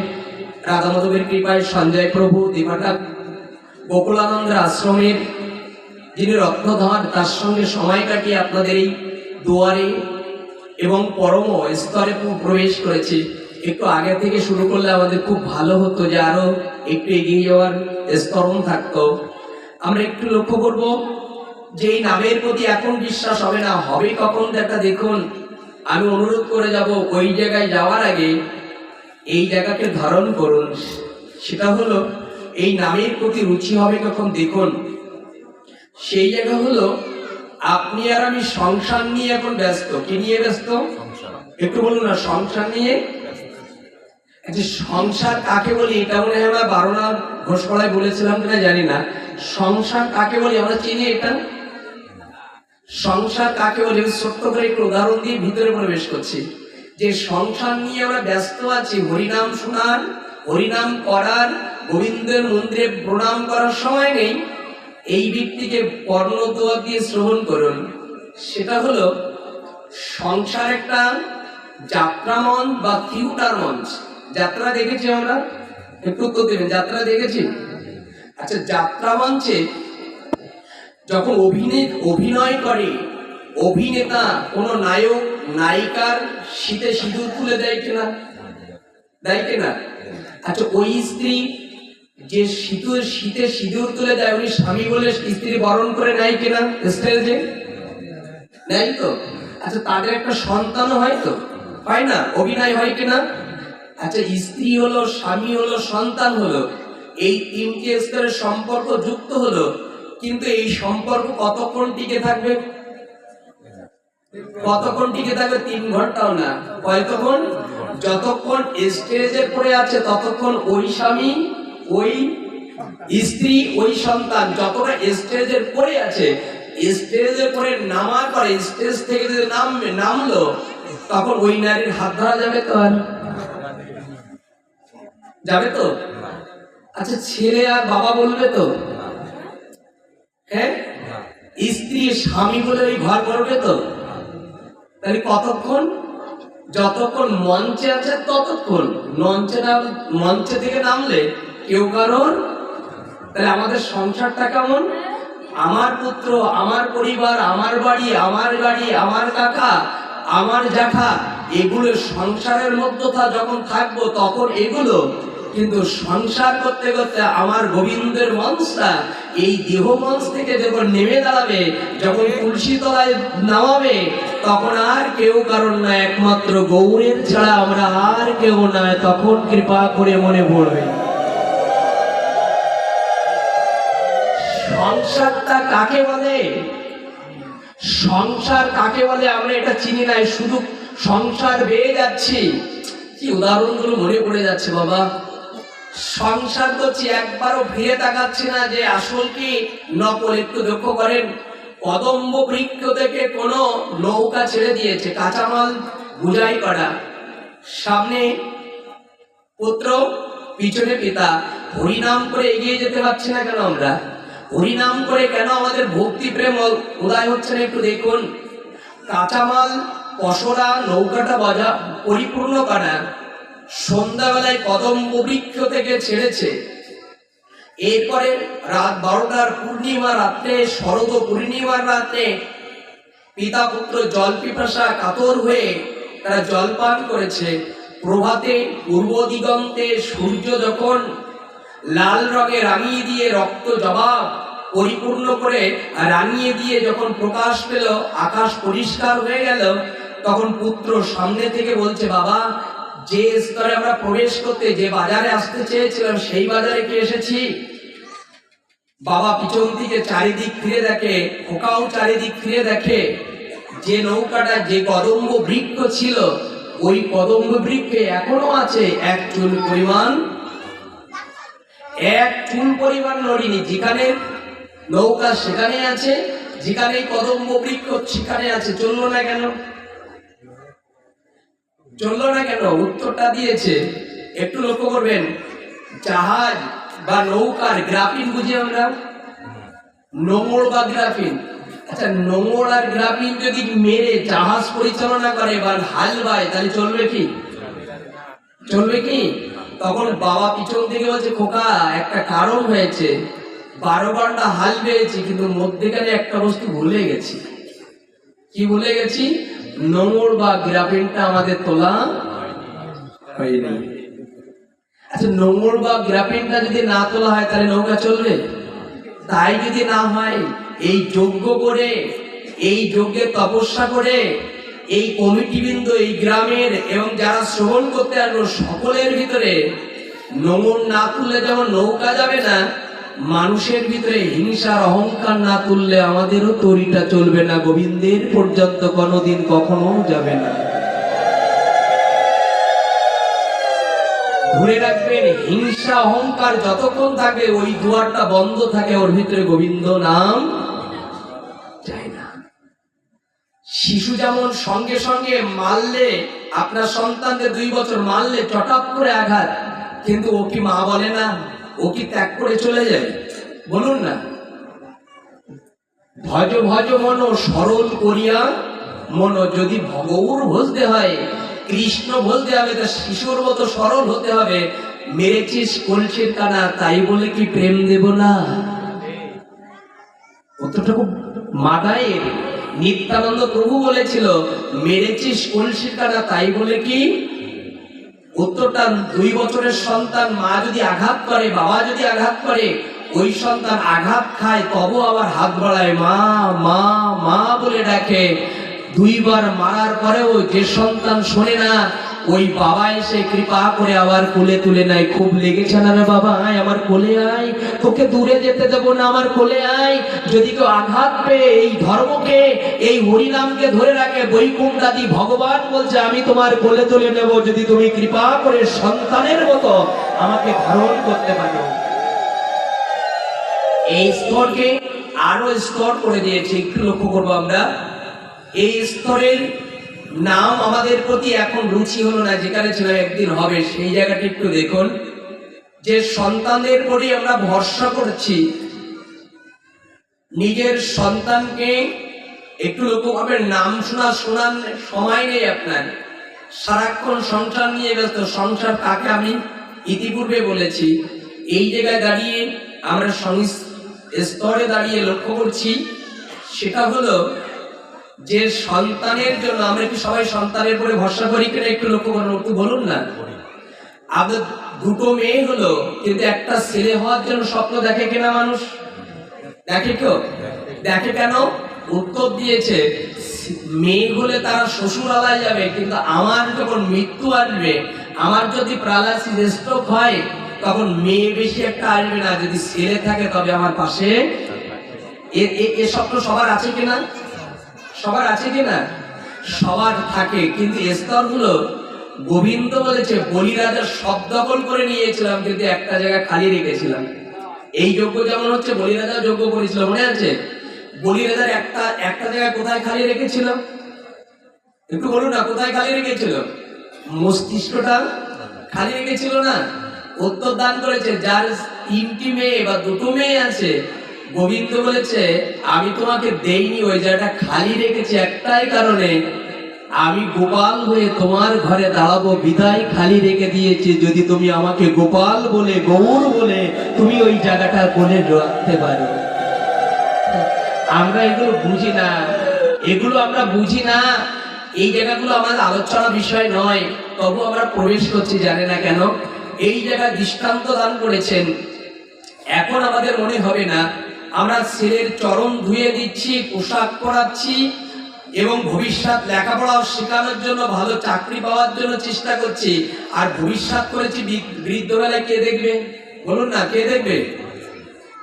[SPEAKER 1] রাধা মাধবের কৃপায় সঞ্জয় প্রভু দিবাটা গোকুলানন্দের আশ্রমের যিনি রত্নধর, তার সঙ্গে সময় কাটিয়ে আপনাদের এই দুয়ারে এবং পরম স্তরে প্রবেশ করেছি। একটু আগে থেকে শুরু করলে আমাদের খুব ভালো হতো, যে আরো একটু এগিয়ে যাওয়ার স্তরণ থাকতো। আমরা একটু লক্ষ্য করব যে এই নামের প্রতি এখন বিশ্বাস হবে না, হবে কখন দেখা। দেখুন, আমি অনুরোধ করে যাব, ওই জায়গায় যাওয়ার আগে এই জায়গাকে ধারণ করুন। সেটা হলো এই নামের প্রতি রুচি হবে কখন দেখুন। সেই জায়গা হলো আপনি আর আমি সংসার নিয়ে এখন ব্যস্ত। কি নিয়ে ব্যস্ত? একটু বলুন না, সংসার নিয়ে। আচ্ছা, সংসার কাকে বলি? এটা মনে হয় আমরা বারোনা ঘোষপাড়ায় বলেছিলাম কিনা জানি না। সংসার কাকে বলি আমরা চিনি? এটা সংসার কাকে বলি? ছোট্ট করে একটু উদাহরণ দিয়ে ভিতরে প্রবেশ করছি। যে সংসার নিয়ে আমরা ব্যস্ত আছি, হরিনাম শোনার, হরিনাম করার, গোবিন্দের মন্দিরে প্রণাম করার সময় নেই। এই ব্যক্তিকে কর্ণদোয়া দিয়ে শ্রবণ করুন। সেটা হলো সংসার একটা যাত্রা মঞ্চ বা থিয়েটার মঞ্চ। যাত্রা দেখেছি আমরা? একটু উত্তর দেবেন, যাত্রা দেখেছি? আচ্ছা, যাত্রা মঞ্চে যখন অভিনয় করে অভিনেতা, কোন নায়ক নায়িকার শীতে সিঁদুর তুলে দেয় কিনা? দেয় কিনা? আচ্ছা, ওই স্ত্রী যে শীতে সিঁদুর তুলে দেয়, উনি স্বামী বলে স্ত্রী বরণ করে নেয় কিনা স্টেজে? নেয় তো। আচ্ছা, তাদের একটা সন্তান হয় তো, হয় না? অভিনয় হয় কিনা? আচ্ছা, স্ত্রী হলো, স্বামী হলো, সন্তান হলো, এই তিনটি স্তরের সম্পর্ক যুক্ত হলো। কিন্তু এই সম্পর্ক কতক্ষণ টিকে থাকবে? কতক্ষণ টিকে থাকবে? 3 ঘন্টাও না। কতক্ষণ? যতক্ষণ স্টেজে পড়ে আছে ততক্ষণ ওই স্বামী, ওই স্ত্রী, ওই সন্তান যতটা স্টেজের পড়ে আছে, স্টেজের পরে নামার পরে স্টেজ থেকে যদি নামলো, তখন ওই নারীর হাত ধরা যাবে তো? আর যাবে তো? আচ্ছা, ছেলে আর বাবা বলবে তো? হ্যাঁ, স্ত্রী স্বামী বলে ওই ঘর করবে তো? তাহলে কতক্ষণ? যতক্ষণ মঞ্চে আছে ততক্ষণ। মঞ্চে থেকে নামলে কেউ কারোর। তাহলে আমাদের সংসারটা কেমন? আমার পুত্র, আমার পরিবার, আমার বাড়ি, আমার গাড়ি, আমার কাকা, আমার জ্যাঠা, এগুলো সংসারের মধ্যটা যখন থাকবো তখন এগুলো। কিন্তু সংসার করতে করতে আমার গোবিন্দের মঞ্চটা এই দেহ মঞ্চ থেকে যখন নেমে দাঁড়াবে, যখন তুলসী তলায় নামাবে, তখন আর কেউ কারণ না, একমাত্র গৌরের ছাড়া আমরা আর কেউ নয়। তখন কৃপা করে মনে পড়বে। সংসারটা কাকে বলে? সংসার কাকে বলে আমরা এটা চিনি নাই, শুধু সংসার বেয়ে যাচ্ছি। কি উদাহরণগুলো মনে পড়ে যাচ্ছে বাবা। সংসার করছি, একবারও ফিরে তাকাচ্ছি না যে আসল কি নকল। একটু লক্ষ্য করেন, কদম্ব বৃক্ষ থেকে কোন নৌকা ছেড়ে দিয়েছে, কাঁচামাল বুঝাই করা, সামনে পুত্র, পিছনে পিতা। হরিনাম করে এগিয়ে যেতে পারছি না কেন আমরা? হরিনাম করে কেন আমাদের ভক্তি প্রেম উদয় হচ্ছে না? একটু দেখুন, কাঁচামাল পশরা নৌকাটা বাজা পরিপূর্ণ করা, সন্ধ্যাবেলায় কদম্ব বৃক্ষ থেকে ছেড়েছে। এরপরে রাত 12টার পূর্ণিমা রাত্রে, শরৎ পূর্ণিমার রাত্রে পিতা পুত্র জল পিপাসা কাতর হয়ে তারা জলপান করেছে। প্রভাতে পূর্ব দিগন্তে সূর্য যখন লাল রঙে রাঙিয়ে দিয়ে, রক্ত জবাব পরিপূর্ণ করে রাঙিয়ে দিয়ে যখন প্রকাশ পেল, আকাশ পরিষ্কার হয়ে গেল, তখন পুত্র সামনে থেকে বলছে, বাবা, যে স্তরে আমরা প্রবেশ করতে, যে বাজারে আসতে চেয়েছিলাম, সেই বাজারে কি এসেছি? বাবা পিছন থেকে চারিদিক ফিরে দেখে, খোকাও চারিদিক ফিরে দেখে, যে নৌকাটা, যে কদম্ব বৃক্ষ ছিল, ওই কদম্ব বৃক্ষে এখনো আছে এক চুল পরিমাণ, এক চুল পরিমাণ নড়িনি। যেখানে নৌকা সেখানে আছে, যেখানে কদম্ব বৃক্ষ সেখানে আছে। চললো না কেন? চললো না কেন? উত্তরটা দিয়েছে, একটু লক্ষ্য করবেন। জাহাজ বা নৌকার গ্রাফিন বুঝি আমরা, নোঙর বা গ্রাফিন। আচ্ছা, নোঙর আর গ্রাফিন যদি মেরে জাহাজ পরিচালনা করে বা হাল বায়, তাহলে চলবে কি? চলবে কি? তখন বাবা পিছন থেকে বলছে, খোকা, একটা কারণ হয়েছে, 12 ঘন্টা হাল বেয়েছি, কিন্তু মধ্যেখানে একটা বস্তু ভুলে গেছি। কি ভুলে গেছি? নোঙর বা গ্রাফিনটা আমাদের তোলা হয়নি। আচ্ছা, নোঙর বা গ্রাফিনটা যদি না তোলা হয়, তাহলে নৌকা চলবে? তাই যদি না হয়, এই যজ্ঞ করে, এই যজ্ঞে তপস্যা করে, এই কমিটিবৃন্দ, এই গ্রামের এবং যারা শ্রবণ করতে আসলো, সকলের ভিতরে নোঙর না তুললে যেমন নৌকা যাবে না, মানুষের ভিতরে হিংসার অহংকার না তুললে আমাদেরও তরিটা চলবে না, গোবিন্দের পর্যন্ত কোনোদিন কখনো যাবে না। ধরে রাখবেন, হিংসা অহংকার যতক্ষণ থাকে, ওই দুয়ারটা বন্ধ থাকে, ওর ভিতরে গোবিন্দ নাম যায় না। শিশু যেমন সঙ্গে সঙ্গে মারলে, আপনার সন্তানদের 2 বছর মারলে চটাপ করে আঘাত, কিন্তু ও কি মা বলে না? ও কি ত্যাগ করে চলে যায়? বলুন না। ভজ ভজ মন সরল করিয়া মন, যদি ভগৌর ভজতে হয়, কৃষ্ণ বলতে হবে, তা শিশুর মতো সরল হতে হবে। মেরেছিস কলসির কানা, তাই বলে কি প্রেম দেব না? কতটুকু মাদায়ের নিত্যানন্দ প্রভু বলেছিল, মেরেছিস কলসির কানা, তাই বলে কি? উত্তরটা, 2 বছরের সন্তান মা যদি আঘাত করে, বাবা যদি আঘাত করে, ওই সন্তান আঘাত খায়, তবু আবার হাত বাড়ায়, মা মা মা বলে ডাকে। 2 বার মারার পরেও যে সন্তান শোনে না, ওই বাবা এসে কৃপা করে আবার কোলে তুলে নেয়। খুব লেগেছে না রে বাবা, আয় আমার কোলে আয়, তোকে দূরে যেতে দেবো না, আমার কোলে আয়। যদি কেউ আঘাত পেয়ে এই ধর্মকে, এই হরিনামকে ধরে রাখে, বৈকুণ্ঠাদি ভগবান বলছে, আমি তোমার কোলে তুলে নেব, যদি তুমি কৃপা করে সন্তানের মতো আমাকে ধারণ করতে পারো। এই স্তরকে আরো স্তর করে দিয়েছে, একটু লক্ষ্য করবো আমরা। এই স্তরের নাম আমাদের প্রতি এখন রুচি হলো না, যেখানে ছিল একদিন হবে, সেই জায়গাটা একটু দেখুন। যে সন্তানদের প্রতি আমরা ভরসা করছি, নিজের সন্তানকে একটু লক্ষ্য করবেন, নাম শোনার সময় নেই আপনার, সারাক্ষণ সংসার নিয়ে ব্যস্ত। সংসার কাকে আমি ইতিপূর্বে বলেছি। এই জায়গায় দাঁড়িয়ে আমরা স্তরে দাঁড়িয়ে লক্ষ্য করছি, সেটা হলো যে সন্তানের জন্য আমরা কি সবাই সন্তানের উপরে ভরসা করি কিনা? একটু লক্ষ্য করুন, একটু বলুন না। আপনার 2টো মেয়ে হলো, কিন্তু একটা ছেলে হওয়ার জন্য স্বপ্ন দেখে কিনা মানুষ? দেখে কেউ? দেখে কেন? উত্তর দিয়েছে, মেয়ে হলে তারা শ্বশুরালয় যাবে, কিন্তু আমার যখন মৃত্যু আসবে, আমার যদি প্যারালাইসিস স্ট্রোক হয়, তখন মেয়ে বেশি একটা আসবে না, যদি ছেলে থাকে তবে আমার পাশে। এ স্বপ্ন সবার আছে কিনা? সবার আছে কিনা? সবার থাকে, কিন্তু স্তরগুলো
[SPEAKER 2] গোবিন্দ বলেছে বলি রাজা সব দখল করে নিয়েছিলাম, কিন্তু একটা জায়গা খালি রেখেছিলাম। এই যজ্ঞ যেমন হচ্ছে বলি রাজা যজ্ঞ করেছিল, মনে আছে? বলি রাজার একটা জায়গা কোথায় খালি রেখেছিল? একটু বলুন না, কোথায় খালি রেখেছিল? মস্তিষ্কটা খালি রেখেছিল না? উত্তর দান করেছে, যার 3টি মেয়ে বা 2টো মেয়ে আছে, গোবিন্দ বলেছে আমি তোমাকে দেইনি, ওই জায়গাটা খালি রেখেছি একটাই কারণে, আমি গোপাল হয়ে তোমার ঘরে দাঁড়াবো বিদায় খালি রেখে দিয়েছি, যদি তুমি আমাকে গোপাল বলে গৌর বলে তুমি ওই জায়গাটা বলে রাখতে পারো। আমরা এগুলো বুঝি না, এগুলো আমরা বুঝি না, এই জায়গাগুলো আমাদের আলোচনা বিষয় নয়, তবু আমরা প্রবেশ করছি, জানে না কেন? এই জায়গায় দৃষ্টান্ত দান করেছেন। এখন আমাদের মনে হবে না আমরা ছেলের চরণ ধুয়ে দিচ্ছি, পোশাক পরাচ্ছি এবং ভবিষ্যৎ লেখাপড়াও শেখানোর জন্য, ভালো চাকরি পাওয়ার জন্য চেষ্টা করছি, আর ভবিষ্যৎ করেছি বৃদ্ধবেলায় কে দেখবে? বলুন না, কে দেখবে?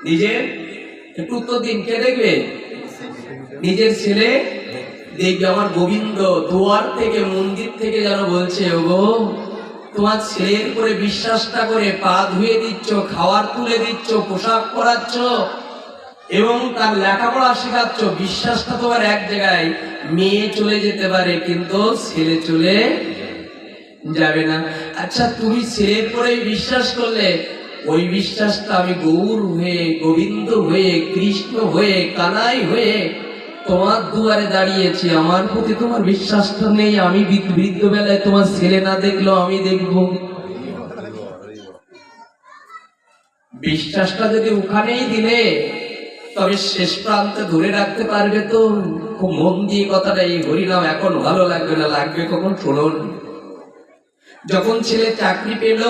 [SPEAKER 2] নিজের, একটু উত্তর দিন, কে দেখবে? নিজের ছেলে দেখবে। আমার গোবিন্দ দুয়ার থেকে, মন্দির থেকে যেন বলছে, ওগো তোমার ছেলের উপরে বিশ্বাসটা করে পা ধুয়ে দিচ্ছ, খাওয়ার তুলে দিচ্ছ, পোশাক পরাচ্ছ এবং তার লেখাপড়া শেখাচ্ছ, বিশ্বাসটা তোমার এক জায়গায়। মেয়ে চলে যেতে পারে কিন্তু ছেলে চলে যাবে না। আচ্ছা, তুমি ছেলের পরে বিশ্বাস করলে, ওই বিশ্বাসটা আমি গৌর হয়ে, গোবিন্দ হয়ে, কৃষ্ণ হয়ে, কানাই হয়ে তোমার দুয়ারে দাঁড়িয়েছি, আমার প্রতি তোমার বিশ্বাসটা নেই, আমি বৃদ্ধ বেলায় তোমার ছেলে না দেখলো আমি দেখবো। বিশ্বাসটা যদি ওখানেই দিলে, তবে শেষ প্রান্তে ধরে রাখতে পারবে তো? খুব মন দিয়ে কথাটা, এই হরিনাম এখন ভালো লাগবে না, লাগবে কখন? শুনুন, যখন ছেলে চাকরি পেল,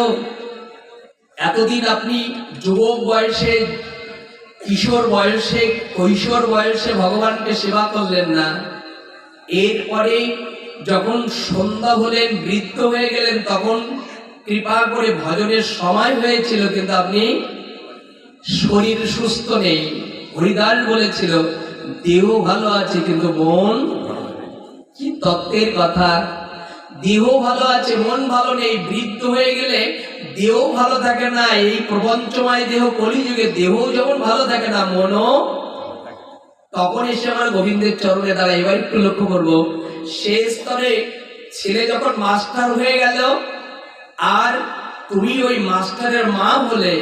[SPEAKER 2] এতদিন আপনি যুবক বয়সে, কিশোর বয়সে, কৈশোর বয়সে ভগবানকে সেবা করলেন না, এরপরে যখন সন্ধ্যা হলেন, বৃদ্ধ হয়ে গেলেন, তখন কৃপা করে ভজনের সময় হয়েছিল, কিন্তু আপনি শরীর সুস্থ নেই। হরিদাস বলেছিল দেহ ভালো আছে কিন্তু মন, কি তত্ত্বের কথা! দেহ ভালো আছে, মন ভালো নেই। বৃদ্ধ হয়ে গেলে দেহ ভালো থাকে না, এই প্রপঞ্চময় দেহ, কলিযুগে দেহ যেমন ভালো থাকে না, মনও তখন এসে আমার গোবিন্দের চরণে দাঁড়ায়। এবার একটু লক্ষ্য করবো, শেষ স্তরে ছেলে যখন মাস্টার হয়ে গেল, আর তুমি ওই মাস্টারের মা হলে,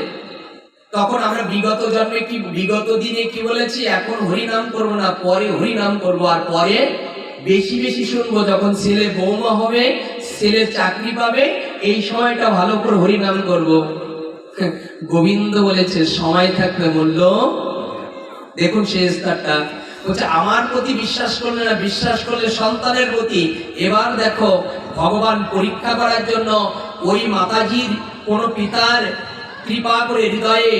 [SPEAKER 2] তখন আমরা বিগত জন্মে কি, বিগত দিনে কি বলেছি, এখন হরিনাম করবো না, পরে হরিনাম করবো, আর পরে বেশি বেশি শুনবো। যখন ছেলে বৌমা হবে, ছেলে চাকরি পাবে, এই সময়টা ভালো করে হরিনাম করব। গোবিন্দ বলেছে সময় থাকলে মূল্য। দেখুন সেই স্তরটা বলছে, আমার প্রতি বিশ্বাস করলে না, বিশ্বাস করলে সন্তানের প্রতি। এবার দেখো, ভগবান পরীক্ষা করার জন্য ওই মাতাজির কোন পিতার কৃপা করে হৃদয়ে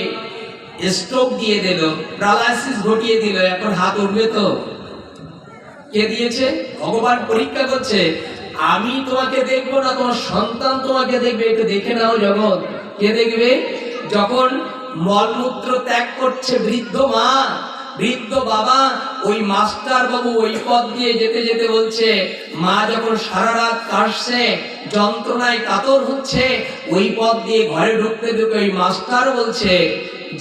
[SPEAKER 2] স্ট্রোক দিয়ে দিল, প্যারালাইসিস ঘটিয়ে দিল, এখন হাত উঠবে তো? কে দিয়েছে? ভগবান পরীক্ষা করছে, আমি তোমাকে দেখবো না, তোমার সন্তান তোমাকে দেখবে, একটু দেখে নাও জগৎ। কে দেখবে? যখন মলমূত্র ত্যাগ করছে বৃদ্ধ মা, বৃদ্ধ বাবা, ওই মাস্টার বাবু ওই পথ দিয়ে যেতে যেতে বলছে, মা যখন সারা রাত কাশছে, যন্ত্রণায় কাতর হচ্ছে, ওই পথ দিয়ে ঘরে ঢুকতে ঢুকে ওই মাস্টার বলছে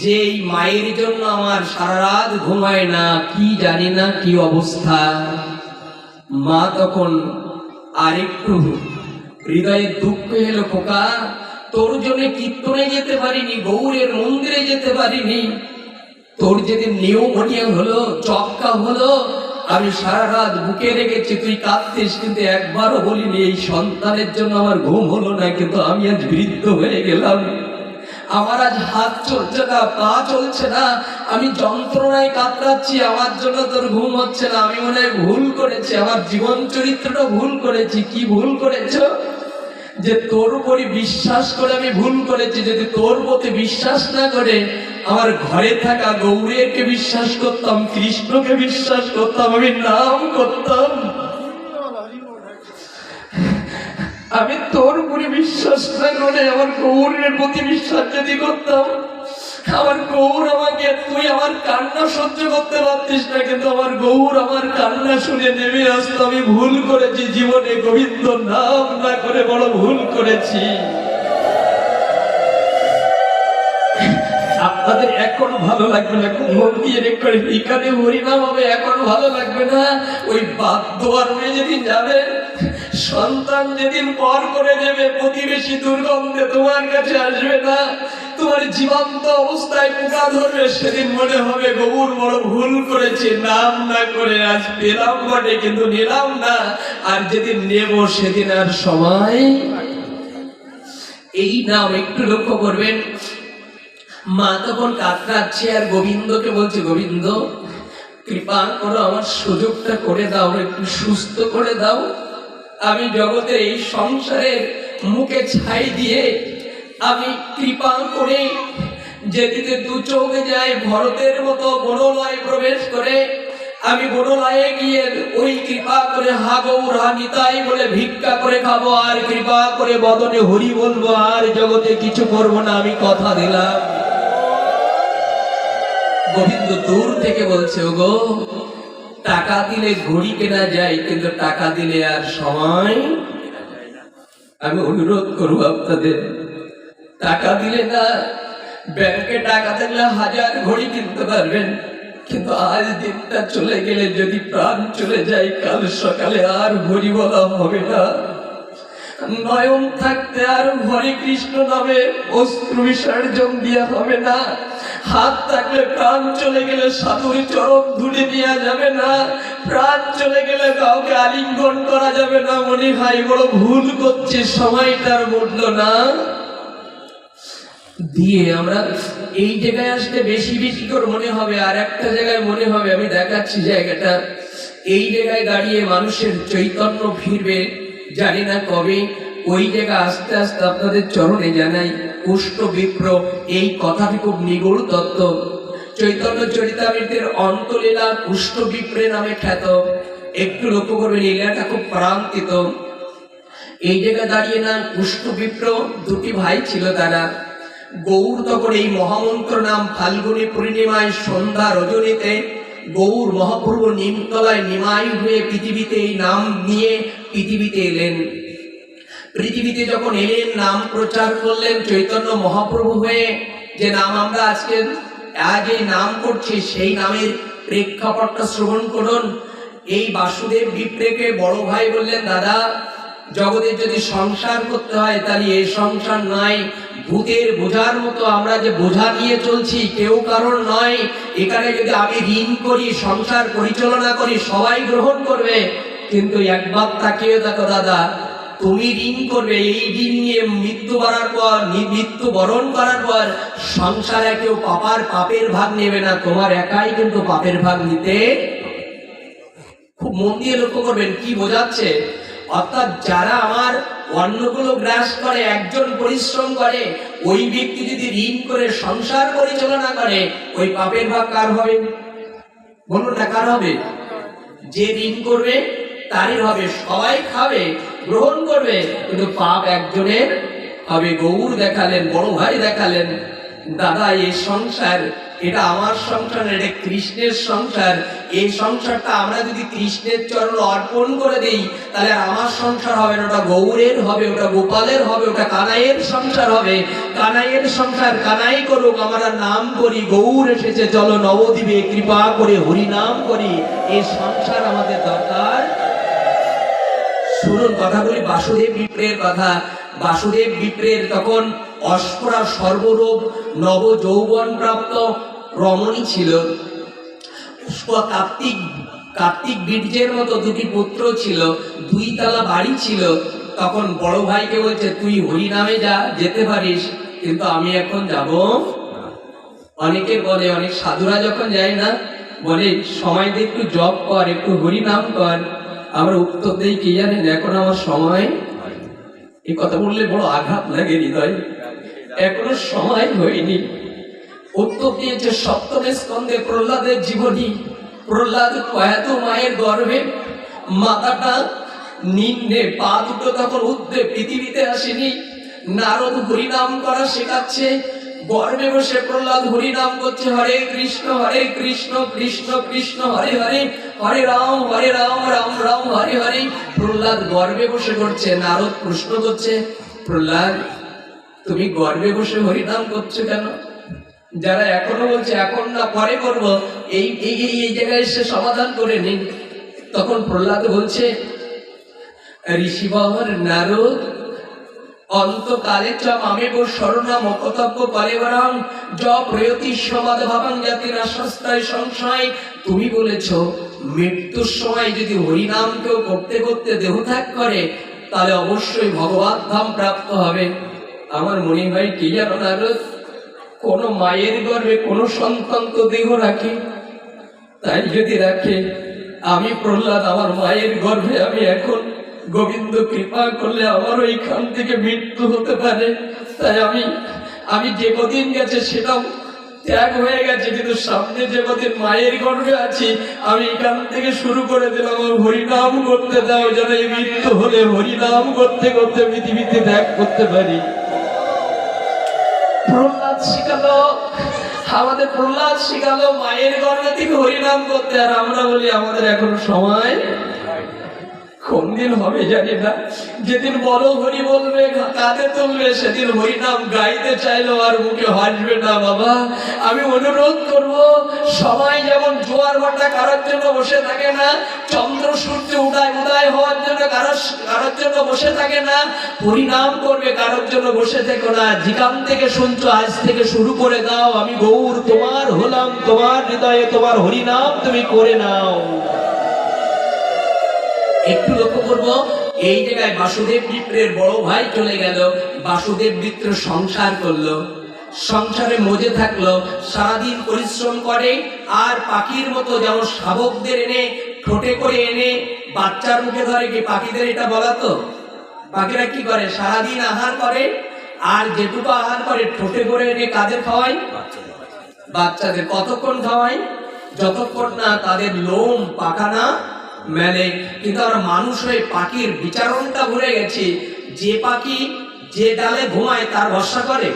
[SPEAKER 2] যে এই মায়ের জন্য আমার সারা রাত ঘুমায় না, কি জানি না কি অবস্থা। মা তখন আরেকটু হৃদয়ে দুঃখ এলো, খোকা তোর জন্য কীর্তনে যেতে পারিনি, গৌরের মন্দিরে যেতে পারিনি, তোর যেদিন নিউমোনিয়া হলো, চক্কা হলো, আমি সারা রাত বুকে রেখেছি, তুই কাঁদতিস, কিন্তু একবারও বলিনি এই সন্তানের জন্য আমার ঘুম হলো না, কিন্তু আমি আজ বৃদ্ধ হয়ে গেলাম, আমার আজ হাত চলছে না, পা চলছে না, আমি যন্ত্রণায় কাতরাচ্ছি, আমার জন্য তোর ঘুম হচ্ছে না, আমি মনে হয় ভুল করেছি, আমার জীবন চরিত্রটা ভুল করেছি। কি ভুল করেছ? যে তোর উপরই বিশ্বাস করে আমি ভুল করেছি। যদি তোর প্রতি বিশ্বাস না করে আমার ঘরে থাকা গৌরীকে বিশ্বাস করতাম, কৃষ্ণকে বিশ্বাস করতাম, আমি নাম করতাম, আমি তোর উপরে বিশ্বাস না করে আমার গৌরের প্রতি বিশ্বাস যদি করতাম, আমার গৌর আমাকে, তুই আমার কান্না সহ্য করতে পারতিস না, কিন্তু আমার গৌর আমার কান্না শুনে নেমে আসতো। আমি ভুল করেছি জীবনে, গোবিন্দ নাম না করে বড় ভুল করেছি। আপনাদের এখনো ভালো লাগবে না, মন দিয়ে করে এখানে হরিনাম হবে, এখনো ভালো লাগবে না? ওই বাদ্য আর মেয়ে যেদিন যাবে, সন্তান যেদিন পর করে দেবে, প্রতিবেশী দুর্গন্ধে তোমার কাছে আসবে না, তোমার জীবন্ত অবস্থায় পোকা ধরবে, সেদিন মনে হবে গৌর বড় ভুল করেছে, নাম না করে আজ পেলাম বটে কিন্তু নিলাম না, আর যেদিন নেব সেদিন আর সময়। এই নাম একটু লক্ষ্য করবেন। মা তখন কাতরাচ্ছে আর গোবিন্দকে বলছে, গোবিন্দ কৃপা করো, আমার সুযোগটা করে দাও, একটু সুস্থ করে দাও। আমি জগতের এই সংসারের মুখে ছাই দিয়ে আমি কৃপা করে যেদিকে দু চোখে যায়, ভরতের মতো বনলয়ে প্রবেশ করে আমি বনলয়ে গিয়ে ওই কৃপা করে হা গৌর হা নিতাই বলে ভিক্ষা করে খাবো, আর কৃপা করে বদনে হরি বলবো, আর জগতে কিছু করবো না, আমি কথা দিলাম। গোবিন্দ দূর থেকে বলছে, ওগো টাকা দিলে ঘড়ি কেনা যায়, কিন্তু টাকা দিলে আর সময়। আমি অনুরোধ করবো আপনাদের, টাকা দিলে না, ব্যাংকে টাকা থাকলে 1000 ঘড়ি কিনতে পারবেন, কিন্তু আজ দিনটা চলে গেলে যদি প্রাণ চলে যায়, কাল সকালে আর ঘড়ি বলা হবে না। নয়ন থাকতে আর হরে কৃষ্ণ নামে অশ্রু বিসর্জন দেওয়া হবে না। হাত থাকলে প্রাণ চলে গেলে সাধুর চরণ ধুলে দেওয়া যাবে না। প্রাণ চলে গেলে কাউকে আলিঙ্গন করা যাবে না। মনে হয় বড় ভুল করছে, সময়টার মূল্য না দিয়ে আমরা এই জায়গায় আসতে বেশি বেশি করে মনে হবে, আর একটা জায়গায় মনে হবে, আমি দেখাচ্ছি জায়গাটা, এই জায়গায় দাঁড়িয়ে মানুষের চৈতন্য ফিরবে জানি না কবে। ওই জায়গা আস্তে আস্তে আপনাদের চরণে জানাই, কুষ্ঠ বিপ্র এই কথাটি খুব নিগূঢ় তত্ত্ব। চৈতন্য চরিতামৃতের অন্তলীলা কুষ্ঠ বিপ্রে নামে খ্যাত। একটু লক্ষ্য করবেন, লীলাটা খুব প্রান্তিত। এই জায়গায় দাঁড়িয়ে না কুষ্ঠ বিপ্র দুটি ভাই ছিল, তারা গৌর তখন এই মহামন্ত্র নাম ফাল্গুনী পূর্ণিমায় সন্ধ্যা রজনীতে গৌর মহাপ্রভু নিমতলায় নিমাই হয়ে পৃথিবীতে এই নাম নিয়ে পৃথিবীতে এলেন। পৃথিবীতে যখন এলেন, নাম প্রচার করলেন চৈতন্য মহাপ্রভু হয়ে। যে নাম আমরা আজকে আজ এই নাম করছি, সেই নামের প্রেক্ষাপটটা শ্রবণ করুন। এই বাসুদেব বিপ্রেকে বড় ভাই বললেন, দাদা জগতে যদি সংসার করতে হয় তাহলে এই সংসার নয়, ভূতের বোঝার মতো আমরা যে বোঝা নিয়ে চলছি কেউ কারণ নয়। এখানে যদি আমি ঋণ করি, সংসার পরিচালনা করি, সবাই গ্রহণ করবে, কিন্তু একবার তাকিয়ে দেখো দাদা, তুমি ঋণ করবে, এই ঋণ নিয়ে মৃত্যু বরণ করার পর সংসারে কেউ পাপের ভাগ নেবে না, তোমার একাই কিন্তু পাপের ভাগ নিতে। খুব মন দিয়ে লক্ষ্য করবেন কি বোঝাচ্ছে। অর্থাৎ যারা আমার অন্নগুলো গ্রাস করে, একজন পরিশ্রম করে, ওই ব্যক্তি যদি ঋণ করে সংসার পরিচালনা করে, ওই পাপের ভাগ কার হবে? বলুন না, কার হবে? যে ঋণ করবে তারই হবে, সবাই খাবে, গ্রহণ করবে, কিন্তু পাপ একজনের হবে। গৌর দেখালেন, বড় ভাই দেখালেন, দাদা এই সংসার এটা আমার সংসার, এটা কৃষ্ণের সংসার। এই সংসারটা আমরা যদি কৃষ্ণের চরণ অর্পণ করে দিই, তাহলে আমার সংসার হবে না, ওটা গৌরের হবে, ওটা গোপালের হবে, ওটা কানাইয়ের সংসার হবে। কানাইয়ের সংসার কানাই করুক, আমরা নাম করি, গৌর এসেছে চলো নবদ্বীপে কৃপা করে হরি নাম করি। এই সংসার আমাদের দরকার। শুনুন কথাগুলি, বাসুদেব বিপ্রের কথা। বাসুদেব বিপ্রের তখন অস্পরা সর্বরূপ নব যৌবন প্রাপ্ত রমণী ছিল। কার্তিক বীর্যের মতো দুটি পুত্র ছিল, 2 তলা বাড়ি ছিল। তখন বড় ভাইকে বলছে, তুই হরি নামে যেতে পারিস, কিন্তু আমি এখন যাব। অনেকে বলে, অনেক সাধুরা যখন যায় না, বলে সময় দিয়ে একটু জপ কর, একটু হরি নাম কর। আমরা উত্তর দেই কি জানেন, এখন আমার সময়। এই কথা বললে বড় আঘাত লাগে হৃদয়, এখনো সময় হয়নি। উত্তর দিয়েছে সপ্তম স্কন্ধে প্রহ্লাদের জীবনী। প্রহ্লাদ কয়াত মায়ের গর্ভে, মাথাটা নিম্নে, পা দুটো তখন উদ্ধে, পৃথিবীতে আসেনি। নারদ হরিনাম করা শেখাচ্ছে, গর্বে বসে প্রহ্লাদ হরি নাম করছে, হরে কৃষ্ণ কৃষ্ণ কৃষ্ণ হরে হরে, হরে রাম রাম রাম হরে হরে। প্রহ্লাদ গর্বে বসে করছে। নারদ প্রশ্ন করছে, প্রহ্লাদ তুমি গর্বে বসে হরি নাম করছো কেন? যারা এখনো বলছে এখন না পরে করবো, এই এই এই জায়গায় এসে সমাধান করে নিন। তখন প্রহ্লাদ বলছে, ঋষিবর নারদ অন্তকালে চ মামেব শরণাম অকতব্য কলেবরং য প্রয়তি সমাদ ভাবাং জাতির আশ্রয় সংশয়। তুমি বলেছ মৃত্যুর সময় যদি হরিনাম কেউ করতে করতে দেহত্যাগ করে তাহলে অবশ্যই ভগবত ধাম প্রাপ্ত হবে। আমার মনে হয় কি জানো নারদ, কোন মায়ের গর্ভে কোন সন্তান তো দেহ রাখে, তাই যদি রাখে আমি প্রহ্লাদ আমার মায়ের গর্ভে আমি এখন গোবিন্দ কৃপা করলে আমার ওইখান থেকে মৃত্যু হতে পারে। তাই আমি যে কদিন গেছে সেটাও ত্যাগ হয়ে গেছে, কিন্তু সামনে যে কদিন মায়ের গর্ভে আছি আমি এখান থেকে শুরু করে দিলাম হরিনাম করতে দাও, যেন এই মৃত্যু হলে হরিনাম করতে করতে পৃথিবীতে ত্যাগ করতে পারি। প্রহ্লাদ শিখালো, আমাদের প্রহ্লাদ শিখালো মায়ের গর্ভে থেকে হরিনাম করতে, আর আমরা বলি আমাদের এখনো সময় কোন দিন হবে জানি না। যেদিন বড় হরি বলবে কাঁধে তুলবে সেদিন হরিনাম গাইতে চাইলো আর মুখে হাসবে না। বাবা আমি অনুরোধ করব, সবাই যেমন জোয়ার ভাটা কারোর জন্য বসে থাকে না, চন্দ্র সূর্য উদয় হওয়ার জন্য কারোর জন্য বসে থাকে না, হরিনাম করবে কারোর জন্য বসে থেকো না। যেখান থেকে শুনছো আজ থেকে শুরু করে দাও, আমি গৌর তোমার হলাম, তোমার হৃদয়ে তোমার হরিনাম তুমি করে নাও। একটু লক্ষ্য করবো, এই জায়গায় বাসুদেব মিত্রের বড় ভাই চলে গেল, বাসুদেব মিত্র সংসার করলো, সংসারে মজে থাকলো, সারাদিন পরিশ্রম করে আর পাখির মতো যেমন শাবকদের এনে ঠোঁটে করে এনে বাচ্চার মুখে ধরে। কি পাখিদের এটা বলা তো? পাখিরা কি করে সারাদিন আহার করে, আর যেটুকু আহার করে ঠোঁটে করে এনে কাদের খাওয়ায়? বাচ্চাদের। কতক্ষণ খাওয়ায়? যতক্ষণ না তাদের লোম পাখানা মেলে। কিন্তু আমরা মানুষ হয়ে পাখির বিচারণটা ভুলে গেছি। যে পাখি যে ডালে ঘুমায় তার ভরসা করে,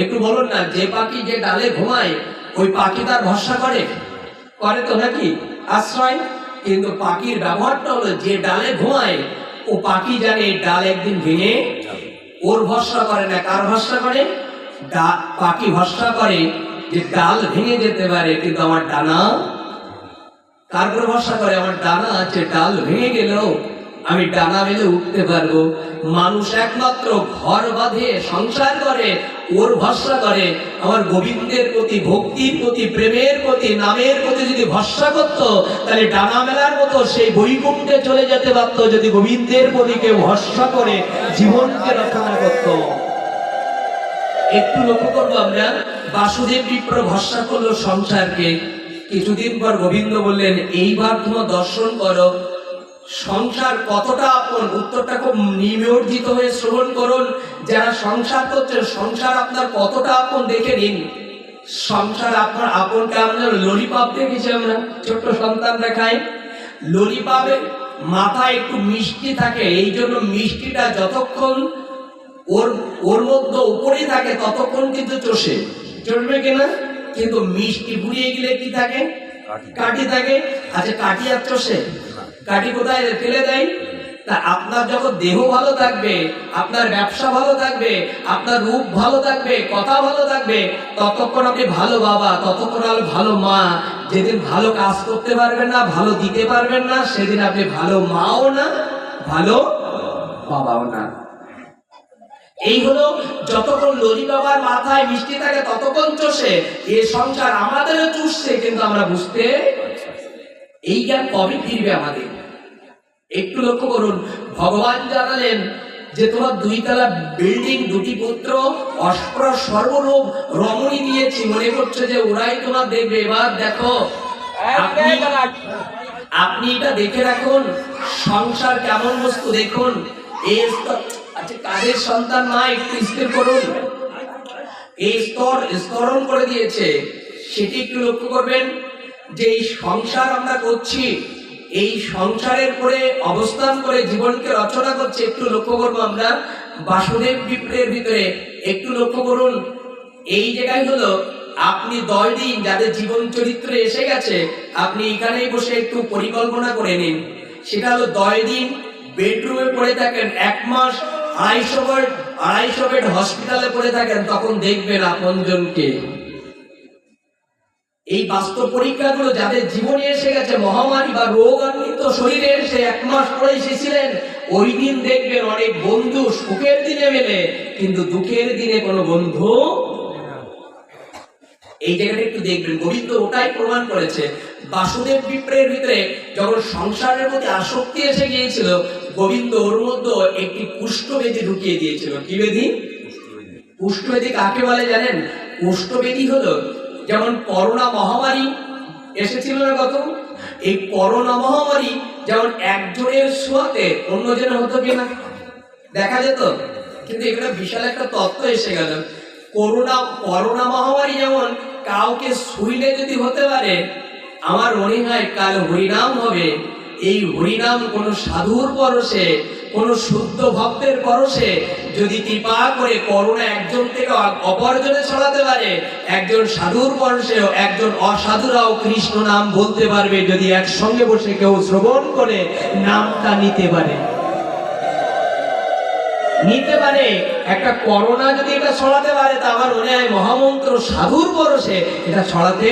[SPEAKER 2] একটু বলুন না, যে পাখি যে ডালে ঘুমায় ওই পাখি তার ভরসা করে? করে তো নাকি? আশ্রয়। কিন্তু পাখির ব্যবহারটা হলো যে ডালে ঘুমায় ও পাখি জানে এই ডাল একদিন ভেঙে, ওর ভরসা করে না। কার ভরসা করে? পাখি ভরসা করে যে ডাল ভেঙে যেতে পারে, কিন্তু আমার ডানা, তারপর ভরসা করে আমার ডানা আছে, ডাল ভেঙে গেলেও আমি ডানা মেলে উঠতে পারবো। মানুষ একমাত্র ঘর বাঁধে সংসার করে, ওর ভরসা করে আমার গোবিন্দের প্রতি, ভক্তির প্রতি, প্রেমের প্রতি, নামের প্রতি যদি ভরসা করতো তাহলে ডানা মেলার মতো সেই বৈকুণ্ঠে চলে যেতে পারত, যদি গোবিন্দের প্রতি কেউ ভরসা করে জীবনকে রচনা করত। একটু লক্ষ্য করবো আমরা, বাসুদেব বিপ্র ভরসা করলো সংসারকে। কিছুদিন পর গোবিন্দ বললেন, এইবার তোমার দর্শন করো সংসার কতটা আপন। উত্তরটা খুব নিমজ্জিত হয়ে শ্রবণ করুন। যারা সংসার করছেন সংসার আপনার কতটা আপন দেখে নিন। সংসার আপনার আপনকে আমরা ললিপপ দেখেছি, আমরা ছোট্ট সন্তানরা খায় ললিপপে মাথায় একটু মিষ্টি থাকে, এই জন্য মিষ্টিটা যতক্ষণ ওর মধ্যে উপরে থাকে ততক্ষণ কিন্তু চষবে কিনা। কিন্তু মিষ্টি বুড়িয়ে গেলে কি থাকে? কাঠি থাকে। আচ্ছা কাঠি আর চষে? কাঠি কোথায় ফেলে দেয়? তা আপনার যখন দেহ ভালো থাকবে, আপনার ব্যবসা ভালো থাকবে, আপনার রূপ ভালো থাকবে, কথা ভালো থাকবে, ততক্ষণ আপনি ভালো বাবা, ততক্ষণ আপনি ভালো মা। যেদিন ভালো কাজ করতে পারবেন না, ভালো দিতে পারবেন না, সেদিন আপনি ভালো মাও না, ভালো বাবাও না। এই হলো যতক্ষণ লরি বাবার মাথায় মিষ্টি থাকে ততক্ষণ চষে। এ সংসার আমাদেরও চুষছে, কিন্তু আমরা বুঝতে, এই জ্ঞান কবে ফিরবে আমাদের? একটু লক্ষ্য করুন, ভগবান জানালেন যে তোমার 2 তলা বিল্ডিং, 2টি পুত্র, অস্পৃশ্য সর্বরূপ রমণী দিয়েছি, মনে করছে যে ওরাই তোমার দেখবে। এবার দেখো, আপনি এটা দেখে রাখুন সংসার কেমন বস্তু দেখুন। আচ্ছা কাদের সন্তান মা একটু স্থির করুন, এই স্তরণ করে দিয়েছে সেটি একটু লক্ষ্য করবেন। যে এই সংসার আমরা করছি, এই সংসারের পরে অবস্থান করে জীবনকে রচনা করছে। একটু লক্ষ্য করবো আমরা বাসুদেব বিপ্রের ভিতরে, একটু লক্ষ্য করুন এই জায়গায় হলো আপনি 10 দিন যাদের জীবন চরিত্রে এসে গেছে, আপনি এখানেই বসে একটু পরিকল্পনা করে নিন। সেটা হলো 10 দিন বেডরুমে পড়ে থাকেন, 1 মাস 250 বেড হসপিটালে পড়ে থাকেন, তখন দেখবেন আপনজনকে। এই বাস্তব পরীক্ষাগুলো যাদের জীবনে এসে গেছে, মহামারী বা রোগান্বিত শরীরে এসে 1 মাস পরে এসেছিলেন, ওই দিন দেখবেন অনেক বন্ধু সুখের দিনে মেলে, কিন্তু দুঃখের দিনে কোনো বন্ধু। এই জায়গাটা একটু দেখবেন, গোবিন্দ ওটাই প্রমাণ করেছে। বাসুদেব বিপ্রের ভিতরে যখন সংসারের প্রতি আসক্তি এসে গিয়েছিল, গোবিন্দ ওর মধ্যে একটি কুষ্ঠবেদী ঢুকিয়ে দিয়েছিল। কি বেদী? কুষ্ঠবেদী কাকে বলে জানেন? কুষ্ঠবেদী হলো যেমন করোনা মহামারী এসেছিল না কত, এই করোনা মহামারী যেমন একজনের ছোঁয়াতে অন্যজনের হতো কিনা দেখা যেত, কিন্তু এখানে বিশাল একটা তত্ত্ব এসে গেল। করোনা মহামারী যেমন কাউকে ছুঁইলে যদি হতে পারে, আমার মনে হয় কাল হরিনাম হবে। এই হরিনাম কোন সাধুর পরশে, কোন শুদ্ধ ভক্তের পরশে যদি কৃপা করে করোনা একজন থেকে অপরজনে ছড়াতে পারে, একজন সাধুর পরশেও একজন অসাধুরাও কৃষ্ণ নাম বলতে পারবে, যদি একসঙ্গে বসে কেউ শ্রবণ করে নামটা নিতে পারে। একটা করোনা যদি এটা ছড়াতে পারে, তা আমার মনে হয় মহামন্ত্র সাধুর পরশে এটা ছড়াতে।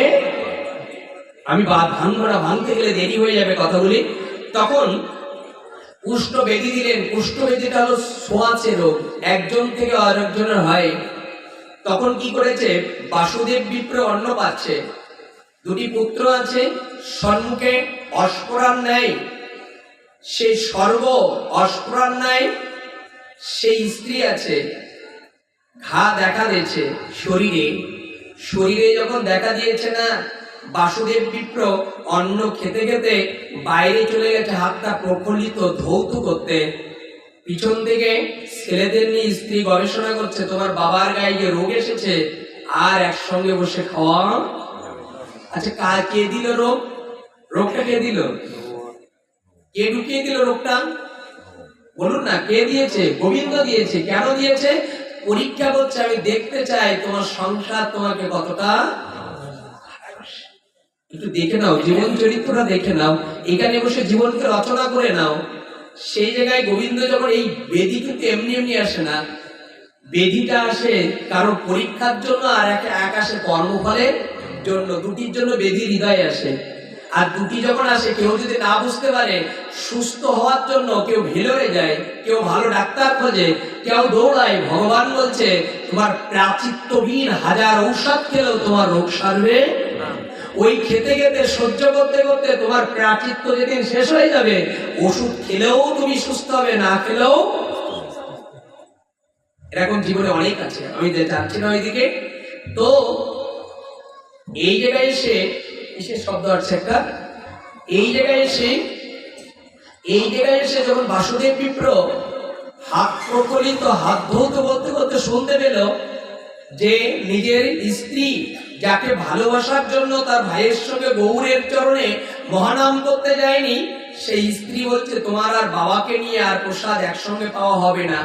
[SPEAKER 2] আমি ভাঙতে গেলে দেরি হয়ে যাবে কথাগুলি। তখন কুষ্ঠবেদী দিলেন। কুষ্ঠবেদীটা হলো ছোঁয়াচে রোগ, একজন থেকে আরেকজনের হয়। তখন কি করেছে, বাসুদেব বিপ্র অন্ন পাচ্ছে, 2টি পুত্র আছে, সম্মুখে অস্ফুরান নেয়, সেই সর্ব অস্ফুরান নেয়, সেই স্ত্রী আছে, ঘা দেখা দিয়েছে শরীরে যখন দেখা দিয়েছে না, বাসুদেব বিপ্র অন্ন খেতে খেতে বাইরে চলে গেছে, হাতটা প্রফুল্লিত ধৌত করতে। পিছন থেকে ছেলেদের নিয়ে স্ত্রী গবেষণা করছে, তোমার বাবার গায়ে যে রোগ এসেছে আর একসঙ্গে বসে খাওয়া। আচ্ছা, কে দিল রোগটা কে দিল? কে ঢুকিয়ে দিল রোগটা? বলুন না, কে দিয়েছে? গোবিন্দ দিয়েছে। কেন দিয়েছে? পরীক্ষা করছে, আমি দেখতে চাই তোমার সংসার তোমাকে কতটা। একটু দেখে নাও, জীবন চরিত্রটা দেখে নাও, এখানে বসে জীবনকে রচনা করে নাও। সেই জায়গায় গোবিন্দ যখন, এই বেদি কিন্তু এমনি এমনি আসে না, বেদিটা আসে কারণ পরীক্ষার জন্য, আর এক আসে কর্মফলের জন্য। 2টির জন্য বেদি হৃদয় আসে। আর 2টি যখন আসে, কেউ যদি না বুঝতে পারে, সুস্থ হওয়ার জন্য কেউ ভেলোরে যায়, কেউ ভালো ডাক্তার খোঁজে, কেউ দৌড়ায়। ভগবান বলছে, তোমার প্রাচিত্যহীন 1000 ঔষধ খেলেও তোমার রোগ সারবে। ওই খেতে খেতে সহ্য করতে করতে তোমার প্রাচিত্য যেদিন শেষ হয়ে যাবে, ওষুধ খেলেও তুমি সুস্থ হবে, না খেলেও। এরকম জীবনে অনেক আছে, আমি যাচ্ছি না ওইদিকে। তো এই জায়গায় এসে, কিসের শব্দ আসছে একটা, এই জায়গায় এসে যখন বাসুদেব বিপ্র হাত প্রফুল্লিত, হাত ধৌত করতে করতে শুনতে পেল যে নিজের স্ত্রী, যাকে ভালোবাসার জন্য তার ভাইয়ের সঙ্গে গৌরের চরণে মহানাম করতে যায়নি, সেই স্ত্রী বলছে, তোমার আর বাবাকে নিয়ে আর প্রসাদ একসঙ্গে পাওয়া হবে না।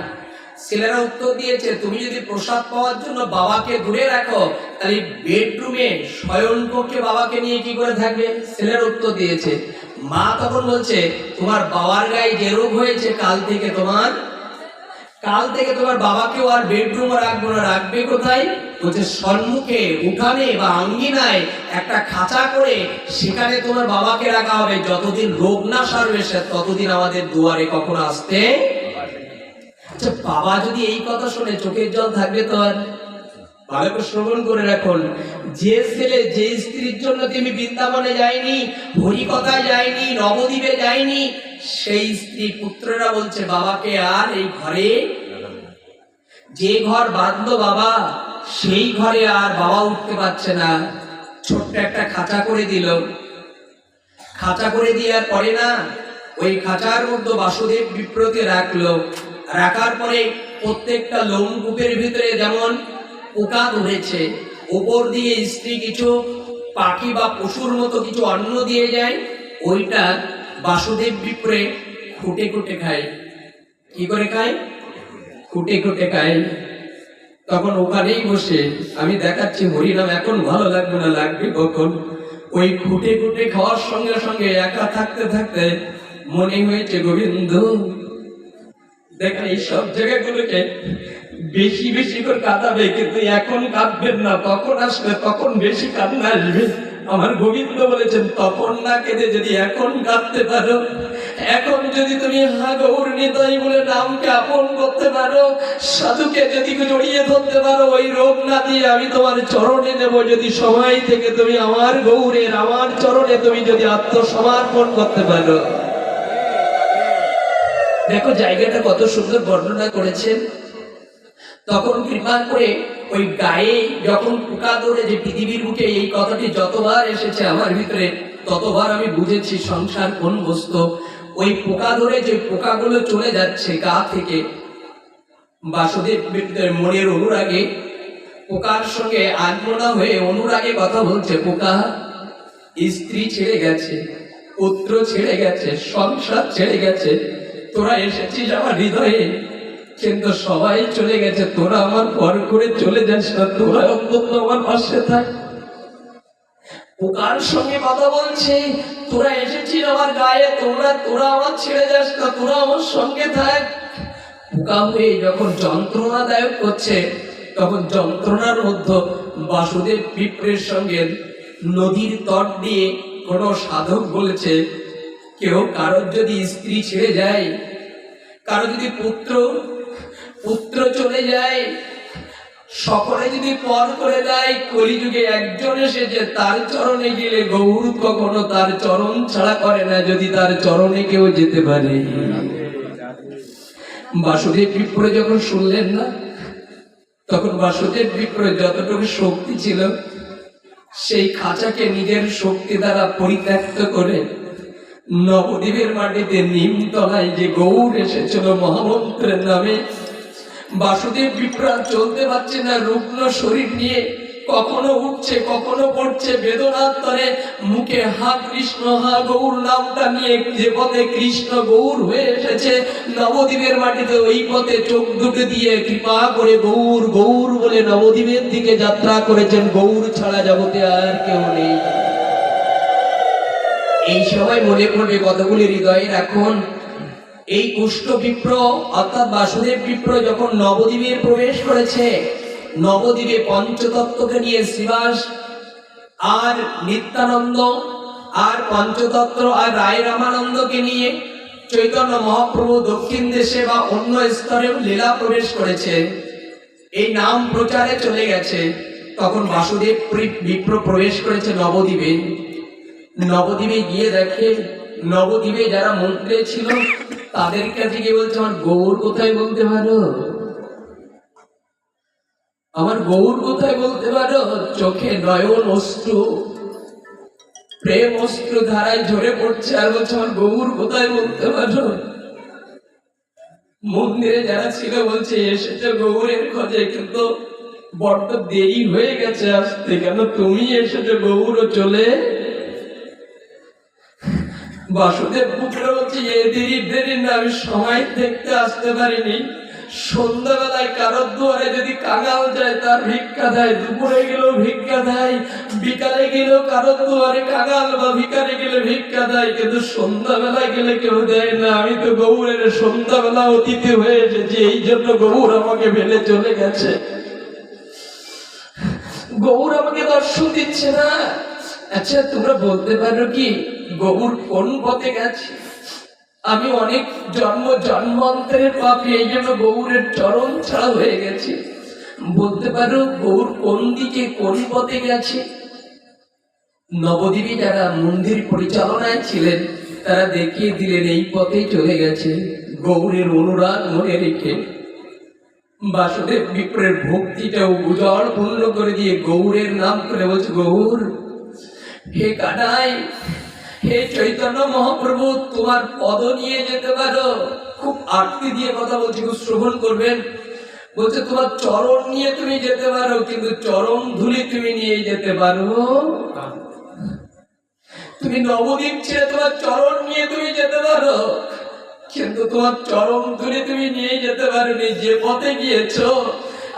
[SPEAKER 2] ছেলেরা উত্তর দিয়েছে, তুমি যদি প্রসাদ পাওয়ার জন্য বাবাকে দূরে রাখো, তাহলে বেডরুমে শয়ন কক্ষে বাবাকে নিয়ে কি করে থাকবে? ছেলেরা উত্তর দিয়েছে। মা তখন বলছে, তোমার বাবার গায়ে যে রোগ হয়েছে, কাল থেকে তোমার বাবাকেও আর বেডরুমে রাখবো না। রাখবে কোথায়? বলছে সম্মুখে, উঠানে বা আঙ্গিনায় একটা খাঁচা করে, সেখানে তোমার বাবাকে রাখা হবে। যতদিন রোগ না সারবে, ততদিন আমাদের দুয়ারে কখনো আসতে। আচ্ছা, বাবা যদি এই কথা শুনে চোখের জল থাকবে তো? আর ভালো করে শ্রবণ করে রাখুন, যে ছেলে, যে স্ত্রীর জন্য তুমি বৃন্দাবনে যায়নি, হরিকথায় যায়নি, নবদ্বীপে যায়নি, সেই স্ত্রী পুত্ররা বলছে বাবাকে আর এই ঘরে, যে ঘর বাঁধলো বাবা, সেই ঘরে আর বাবা উঠতে পারছে না। ছোট্ট একটা খাঁচা করে দিল। খাঁচা করে দেওয়ার পরে না, ওই খাঁচার মধ্যে বাসুদেব বিপ্রকে রাখলো। রাখার পরে প্রত্যেকটা লোমকূপের ভিতরে যেমন পোকা ধরেছে, উপর দিয়ে স্ত্রী কিছু পাখি বা পশুর মতো কিছু অন্ন দিয়ে যায়, ওইটা বাসুদেব বিপ্রে খুঁটে খুঁটে খায়। কি করে খায়? খুঁটে খুঁটে খায়। তখন ওখানেই বসে আমি দেখাচ্ছি হরিনাম এখন ভালো লাগবে না, লাগবে কখন? ওই খুঁটে খুঁটে খাওয়ার সঙ্গে সঙ্গে একা থাকতে থাকতে মনে হয়েছে গোবিন্দ দেখেন এই সব জায়গাগুলোকে বেশি বেশি করে কাঁদাবে, কিন্তু এখন কাঁদবেন না, তখন আসবে তখন বেশি কান্না আসবে। আমার গোবিন্দ বলেছেন তখন না কেঁদে যদি এখন কাঁদতে পারো, এখন যদি তুমি হা গৌর নিতাই বলে নামকে আপন করতে পারো, সাধুকে যদি জড়িয়ে ধরতে পারো, ওই রোগ না দিয়ে আমি তোমার চরণে নেব। যদি সময় থেকে তুমি আমার গৌরের আমার চরণে তুমি যদি আত্মসমর্পণ করতে পারো। দেখো জায়গাটা কত সুন্দর বর্ণনা করেছেন। তখন কৃপা করে ওই গায়ে যখন পোকা ধরে, যে পৃথিবীর বুকে এই কথাটি যতবার এসেছে আমার ভিতরে ততবার আমি বুঝেছি সংসার কোন বস্তু। ওই পোকা ধরে যে পোকাগুলো চলে যাচ্ছে গা থেকে, বাসুদেব মনের অনুরাগে পোকার সঙ্গে আনমনা হয়ে অনুরাগে কথা বলছে। পোকা স্ত্রী ছেড়ে গেছে, পুত্র ছেড়ে গেছে, সংসার ছেড়ে গেছে, তোরা এসেছিস আমার হৃদয়ে, কিন্তু সবাই চলে গেছে, তোরা আমার পর করে চলে যাস না, তোরা অন্তত আমার পাশে থাক। পোকার সঙ্গে কথা বলছে, তোরা এসেছিস আমার গায়ে, তোরা আমার ছেড়ে যাস না, তোরা আমার সঙ্গে থাক। পোকা হয়ে যখন যন্ত্রণাদায়ক করছে, তখন যন্ত্রণার মধ্যে বাসুদেব বিপ্রের সঙ্গে নদীর তট দিয়ে কোন সাধক বলেছে, কেউ কারোর যদি স্ত্রী ছেড়ে যায়, কারো যদি পুত্র চলে যায়, সকলে যদি পর করে দেয়, কলিযুগে একজন এসেছে তার চরণে গেলে গৌর কখনো তার চরণ ছাড়া করে না, যদি তার চরণে কেউ যেতে পারে। বাসুদেব বিপ্র যখন শুনলেন না, তখন বাসুদেব বিপ্রের যতটুকু শক্তি ছিল সেই খাঁচাকে নিজের শক্তি দ্বারা পরিত্যক্ত করে নবদ্বীপের মাটিতে নিমতলায় যে গৌর এসেছিল মহামন্ত্রের নামে, বাসুদেব বিপ্রা চলতে পারছে না, রুগ্ন শরীর নিয়ে কখনো উঠছে কখনো পড়ছে বেদনার তরে, মুখে হা কৃষ্ণ হা গৌর নামটা নিয়ে যে পথে কৃষ্ণ গৌর হয়ে এসেছে নবদ্বীপের মাটিতে, ওই পথে চোখ দুটো দিয়ে কৃপা করে গৌর গৌর বলে নবদ্বীপের দিকে যাত্রা করেছেন। গৌর ছাড়া জগতে আর কেউ নেই। এই সময় মনে পড়বে কতগুলি হৃদয়ে রাখুন। এই কুষ্ঠ বিপ্র অর্থাৎ বাসুদেব বিপ্র যখন নবদ্বীপে প্রবেশ করেছে, নবদ্বীপে পঞ্চতত্ত্বকে নিয়ে শ্রীবাস আর নিত্যানন্দ আর পঞ্চতত্ত্ব আর রায় রামানন্দকে নিয়ে চৈতন্য মহাপ্রভু দক্ষিণ দেশে বা অন্য স্তরে লীলা প্রবেশ করেছে, এই নাম প্রচারে চলে গেছে। তখন বাসুদেব বিপ্র প্রবেশ করেছে নবদ্বীপে। নবদ্বীপে গিয়ে দেখে নবদ্বীপে যারা মন্ত্রে ছিল তাদের কাছে গিয়ে বলছে, আমার গৌর কোথায় বলতে পারো, আমার গৌর কোথায় বলতে পারো? চোখে নয়ন অশ্রু, প্রেম অশ্রু ধারায় ঝরে পড়ছে, আর বলছে আমার গৌর কোথায় বলতে পারো? মন্দিরে যারা ছিল বলছে এসেছে গৌরের খোঁজে, কিন্তু বড্ড দেরি হয়ে গেছে আসতে, কেন তুমি এসেছো গৌর চলে। বাসুদেব পুত্র বলছে এ দেরি না, আমি সময় দেখতে আসতে পারিনি। সন্ধ্যাবেলায় কারোর দুয়ারে যদি কাঙাল যায় তার ভিক্ষা দেয়, দুপুরে গেলেও ভিক্ষা দেয়, বিকালে গেলেও কারোর দুয়ারে কাঙাল বা ভিকারে গেলে ভিক্ষা দেয়, কিন্তু সন্ধ্যাবেলায় গেলে কেউ দেয় না। আমি তো গৌরের সন্ধ্যাবেলা অতিথি হয়ে এসেছি, এই জন্য গৌর আমাকে ফেলে চলে গেছে, গৌর আমাকে দর্শন দিচ্ছে না। আচ্ছা তোমরা বলতে পারো কি গৌর কোন পথে গেছে? আমি অনেক জন্মান্তরের পাপী, এই জন্য গৌরের চরণ ছাড়া হয়ে গেছে। বলতে পারো গৌর কোন দিকে কোন পথে গেছে? নবদ্বীপে যারা মন্দির পরিচালনায় ছিলেন তারা দেখিয়ে দিলেন এই পথেই চলে গেছে। গৌরের অনুরাগ মনে রেখে বাসুদেব বিপ্রের ভক্তিটাও উজ্জ্বল পূর্ণ করে দিয়ে গৌরের নাম করে বলছে, গৌর হে কানাই, হে চৈতন্য মহাপ্রভু, তোমার পদ নিয়ে যেতে পারো। খুব আরতি দিয়ে কথা বলছি, খুব শ্রবণ করবেন। বলছে তোমার চরণ নিয়ে তুমি যেতে পারো, কিন্তু চরণ ধুলি তুমি নিয়ে যেতে পারো। তুমি নবদ্বীপ ছেড়ে তোমার চরণ নিয়ে তুমি যেতে পারো, কিন্তু তোমার চরণ ধুলি তুমি নিয়ে যেতে পারোনি। যে পথে গিয়েছো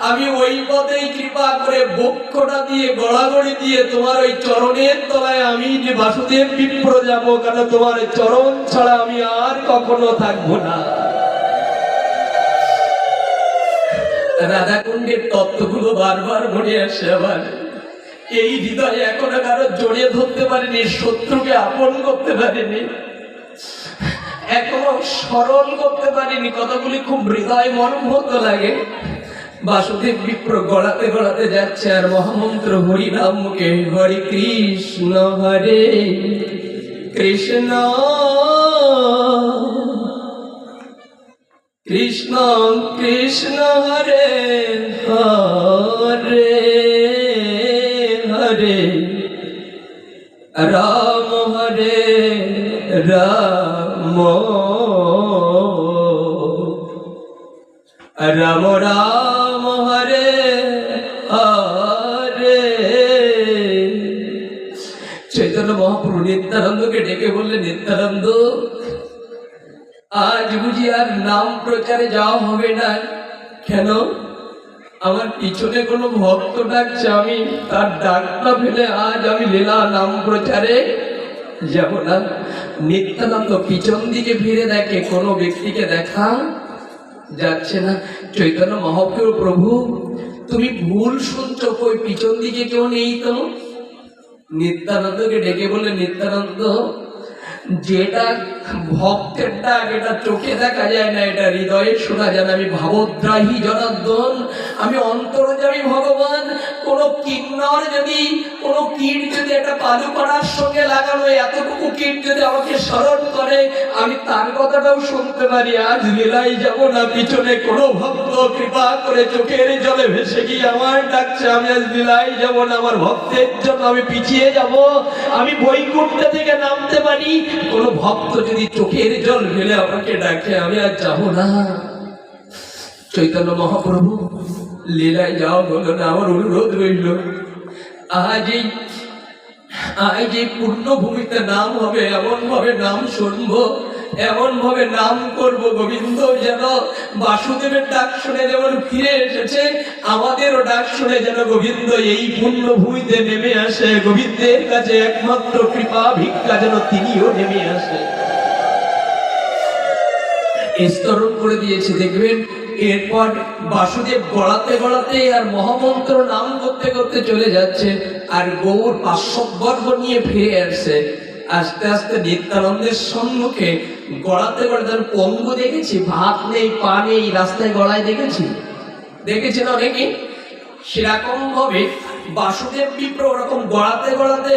[SPEAKER 2] আমি ওই পদেই কৃপা করে বক্ষটা দিয়ে গড়াগড়ি দিয়ে তোমার ওই চরণের তলায় আমি যে বাসুদেব বিপ্র যাবো, কেন তোমার চরণ ছাড়া আমি আর কখনো থাকবো না। রাধাকুণ্ডের তত্ত্বগুলো বারবার মনে আসে আমার। এই হৃদয়ে এখনো কারো জড়িয়ে ধরতে পারেনি, শত্রুকে আপন করতে পারেনি, এখনো স্মরণ করতে পারিনি। কথাগুলি খুব হৃদয় মর্মহত লাগে। বাসুদেব বিপ্র গড়াতে গড়াতে যাচ্ছে আর মহামন্ত্র হরি নাম মুখে, হরে কৃষ্ণ হরে কৃষ্ণ কৃষ্ণ কৃষ্ণ হরে হরে হরে রাম হরে রাম রাম রাম হরে হরে। চৈতন্য মহাপ্রভু নিত্যানন্দকে ডেকে বললেন, নিত্যানন্দ, আজ বুঝি আর নাম প্রচারে যাওয়া হবে না? কেন? আমার পিছনে কোনো ভক্ত ডাকছে, আমি তার ডাকটা ফেলে আজ আমি লীলা নাম প্রচারে যাব না। নিত্যানন্দ পিছন দিকে ফিরে দেখে কোনো ব্যক্তিকে দেখা যাচ্ছে না। চৈতন্য মহাপ্রভু, প্রভু তুমি ভুল শুনছো, কই পিছন দিকে কেউ নেই তো? নিত্যানন্দকে ডেকে বললেন, নিত্যানন্দ, যেটা ভক্তের ডাক এটা চোখে দেখা যায় না, এটা হৃদয়ে শোনা যায় না। আমি ভাবদ্রাহী জনার্দন, আমি অন্তর্যামী ভগবান। কোন কিন্নর যদি, কোন কীট যদি একটা পাদুকড়ার সঙ্গে লাগানো এতটুকু কীট যদি আমাকে স্মরণ করে, আমি তার কথাটাও শুনতে পারি। আজ লীলাই যাব না, পিছনে কোনো ভক্ত কৃপা করে চোখের জলে ভেসে গিয়ে আমার ডাকছে, আমি আজ লীলাই যাব না। আমার ভক্তের জন্য আমি পিছিয়ে যাব, আমি বৈকুণ্ঠ থেকে নামতে পারি। কোন ভক্ত যদি চোখের জল ফেলে আমাকে ডাকে, আমি আর যাব না। চৈতন্য মহাপ্রভু লীলায় যাও বলো না, আমার অনুরোধ রইল। আজ এই পূর্ণভূমিতে নাম হবে, এমন ভাবে নাম শুনবো, এমন ভাবে নাম করব, গোবিন্দ যেন বাসুদেবের ডাক শুনে যেমন ফিরে এসেছে, আমাদেরও ডাক শুনে যেন গোবিন্দ এই পূর্ণভূমিতে নেমে আসে। গোবিন্দের কাছে একমাত্র কৃপা ভিক্ষা যেন তিনিও নেমে আসে। স্তরণ করে দিয়েছে, দেখবেন এরপর বাসুদেব গড়াতে গড়াতে আর মহামন্ত্র নাম করতে করতে চলে যাচ্ছে, আর গৌর পার্শ্ববর্গ নিয়ে ফিরে আসছে। আস্তে আস্তে নিত্যানন্দের সম্মুখে গড়াতে গড়াতে পঙ্গু দেখেছি, ভাত নেই পা নেই, রাস্তায় গড়ায় দেখেছেন অনেকে। সেরকম ভাবে বাসুদেব বিপ্র ওরকম গড়াতে গড়াতে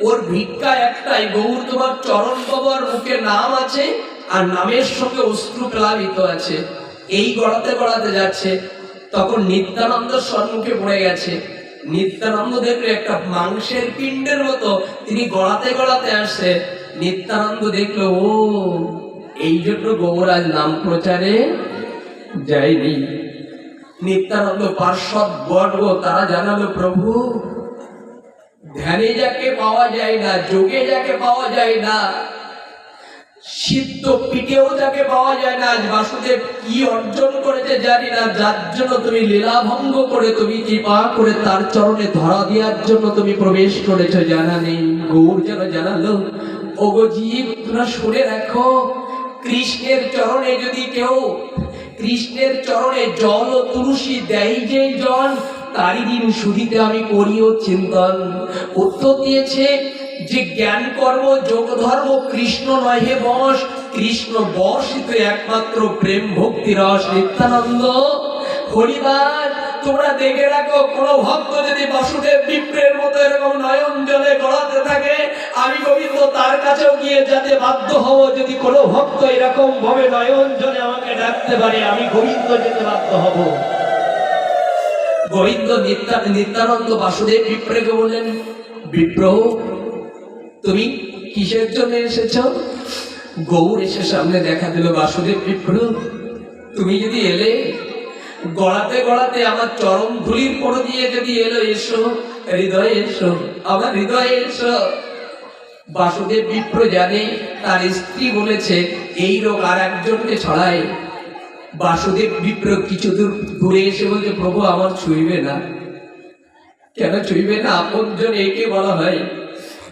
[SPEAKER 2] ওর ভিক্ষা একটাই, গৌর তোমার চরণ বাবার মুখে নাম আছে আর নামের সঙ্গে অশ্রু প্লাবিত আছে। এই গড়াতে গড়াতে যাচ্ছে, তখন নিত্যানন্দ সম্মুখে পড়ে গেছে। নিত্যানন্দ দেখলে একটা মাংসের পিণ্ডের মতো তিনি গড়াতে গড়াতে আসছে। নিত্যানন্দ দেখলো, ও এই জন্য গৌরাজ নাম প্রচারে যায়নি। নিত্যানন্দ পার্শ্বদ বর্গ তারা জানালো, প্রভু ধ্যানে যাকে পাওয়া যায় না, যোগে যাকে পাওয়া যায় না, সিদ্ধ পিঠেও যাকে পাওয়া যায় না, আজ বাসুদেব কি অর্জন করেছে জানি না, যার জন্য তুমি লীলা ভঙ্গ করে, তুমি কৃপা করে তার চরণে ধরা দেওয়ার জন্য তুমি প্রবেশ করেছো, জানা নেই। গৌর যেন জানালো, ওগো জীব, তোমরা শুনে রাখো, কৃষ্ণের চরণে যদি কেউ, কৃষ্ণের চরণে জল ও তুলসী দেয় যে জন, তারই দিন শুধিতে আমি করিও চিন্তন। উত্তর দিয়েছে যে জ্ঞান কর্ম যোগ ধর্ম কৃষ্ণ নয় হে বশ, কৃষ্ণ বশিত একমাত্র প্রেম ভক্তি রস। নিত্যানন্দ হরিবার তোমরা দেখে রাখো, কোন ভক্ত যদি বাসুদেব বিপ্রের মতো এরকম নয়ন জলে গড়াতে থাকে, আমি গোবিন্দ তার কাছেও গিয়ে যাতে বাধ্য হব। যদি কোনো ভক্ত এরকম ভাবে নয়ন জলে আমাকে ডাকতে পারে, আমি গোবিন্দ যেতে বাধ্য হব। গোবিন্দ নিত্যানন্দ বাসুদেব বিপ্রকে বললেন, বিপ্র তুমি কিসের জন্য এসেছ? গৌর এসে সামনে দেখা দিল, বাসুদেব বিপ্র তুমি যদি এলে, গড়াতে গড়াতে আমার চরম ধুলির পর দিয়ে যদি এলো, এসো হৃদয়ে এসো, আমার হৃদয়ে এসো। বাসুদেব বিপ্র জানে তার স্ত্রী বলেছে এই রোগ আর একজনকে ছড়ায়। বাসুদেব বিপ্র কিছু দূর ঘুরে এসে বলছে, প্রভু আমার ছুঁইবে না। কেন ছুঁইবে না? আপনজন একে বলা হয়।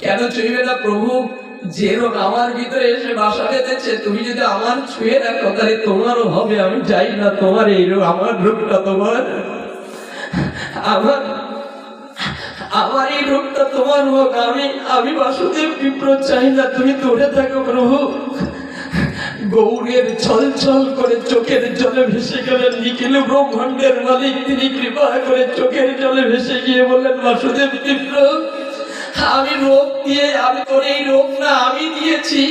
[SPEAKER 2] কেন ছুঁইবে না প্রভু? যে রোগ আমার ভিতরে এসে বাসা বেঁধেছে, তুমি যদি আমার ছুঁয়ে রাখো তাহলে তোমারও হবে। আমি চাই না তোমার এই রোগ, আমার রোগটা তোমার, আমার আমার এই রোগটা তোমার হোক। আমি বাসুদেব বিপ্র চাই না, তুমি দূরে থাকো প্রভু। গৌরের ছল ছল করে চোখের জলে ভেসে গেলেন নিখিল ব্রহ্মাণ্ডের মালিক। তিনি কৃপা করে চোখের জলে ভেসে গিয়ে বললেন, বাসুদেব বিপ্র, আমি রোগ দিয়ে, আমি তোর এই রোগ না আমি দিয়েছি।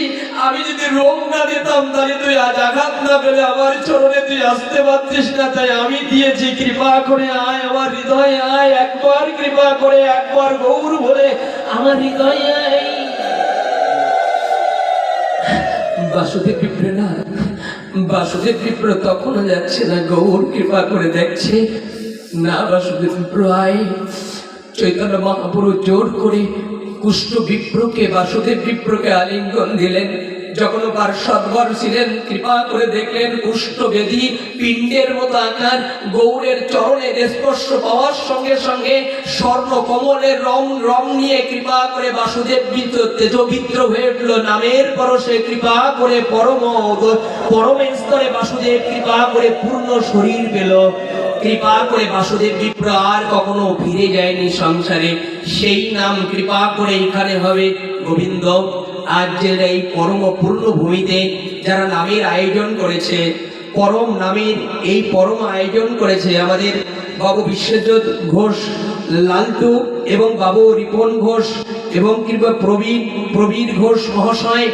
[SPEAKER 2] আমি যদি রোগ না দিতাম তাহলে তুই আজ আঘাত না পেলে আমার চরণে তুই আসতে পারতিস না, তাই আমি দিয়েছি। কৃপা করে আয় আমার হৃদয়ে আয়, একবার কৃপা করে, একবার গৌর বলে আমার হৃদয়ে আয়। বাসুদেব বিপ্র না, বাসুদেব বিপ্র তখনও যাচ্ছে না, গৌর কৃপা করে দেখছে না। বাসুদেব বিপ্র আয়। চৈতন্য মহাপুরুষ জোর করে কুষ্ঠ বিপ্রকে, বাসুদেব বিপ্রকে আলিঙ্গন দিলেন। যখন পার্শ্বদবর ছিলেন, কৃপা করে দেখলেন কুষ্ঠ বেদী পিণ্ডের মতো আকার। গৌরের চরণের স্পর্শ পাওয়ার সঙ্গে সঙ্গে স্বর্ণ কমলের রং নিয়ে কৃপা করে বাসুদেব তেজবিত্র হয়ে উঠল। নামের পরশে কৃপা করে পরম স্তরে বাসুদেব কৃপা করে পূর্ণ শরীর পেল। কৃপা করে বাসুদেব বিপ্র আর কখনো ফিরে যায়নি সংসারে। সেই নাম কৃপা করে এখানে হবে গোবিন্দ। আজ যে এই পরম পূর্ণ ভূমিতে যারা নামের আয়োজন করেছে, পরম নামের এই পরম আয়োজন করেছে আমাদের বাবু বিশ্বজিৎ ঘোষ লালটু এবং বাবু রিপন ঘোষ এবং কৃপা প্রবীর ঘোষ মহাশয়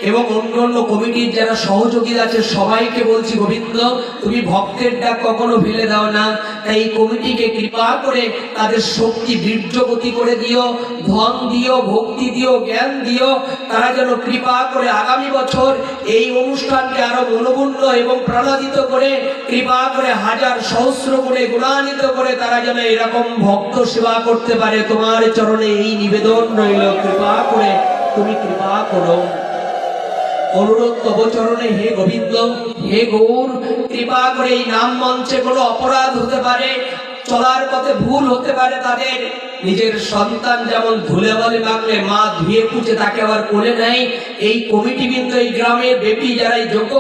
[SPEAKER 2] এবং অন্যান্য কমিটির যারা সহযোগী আছে, সবাইকে বলছি, গোবিন্দ তুমি ভক্তের ডাক কখনো ফেলে দাও না। তাই এই কমিটিকে কৃপা করে তাদের শক্তি বীর্যগতি করে দিও, ধন দিও, ভক্তি দিও, জ্ঞান দিও। তারা যেন কৃপা করে আগামী বছর এই অনুষ্ঠানকে আরো মনোপূর্ণ এবং প্রাণাদিত করে, কৃপা করে হাজার সহস্র গুণে গুণান্বিত করে তারা যেন এরকম ভক্ত সেবা করতে পারে। তোমার চরণে এই নিবেদন রইল, কৃপা করে তুমি কৃপা করো। অনুরোধ তব চরণে হে গোবিন্দ, হে গৌর, কৃপা করে এই নাম মঞ্চে কোনো অপরাধ হতে পারে, চলার পথে ভুল হতে পারে তাদের। নিজের সন্তান যেমন ধুলে বলে মাগলে মা ধুয়ে পুছে তাকে আবার কোলে নেয়, এই কমিটি কিন্তু এই গ্রামের ব্যাপী যারা এই যোগ্য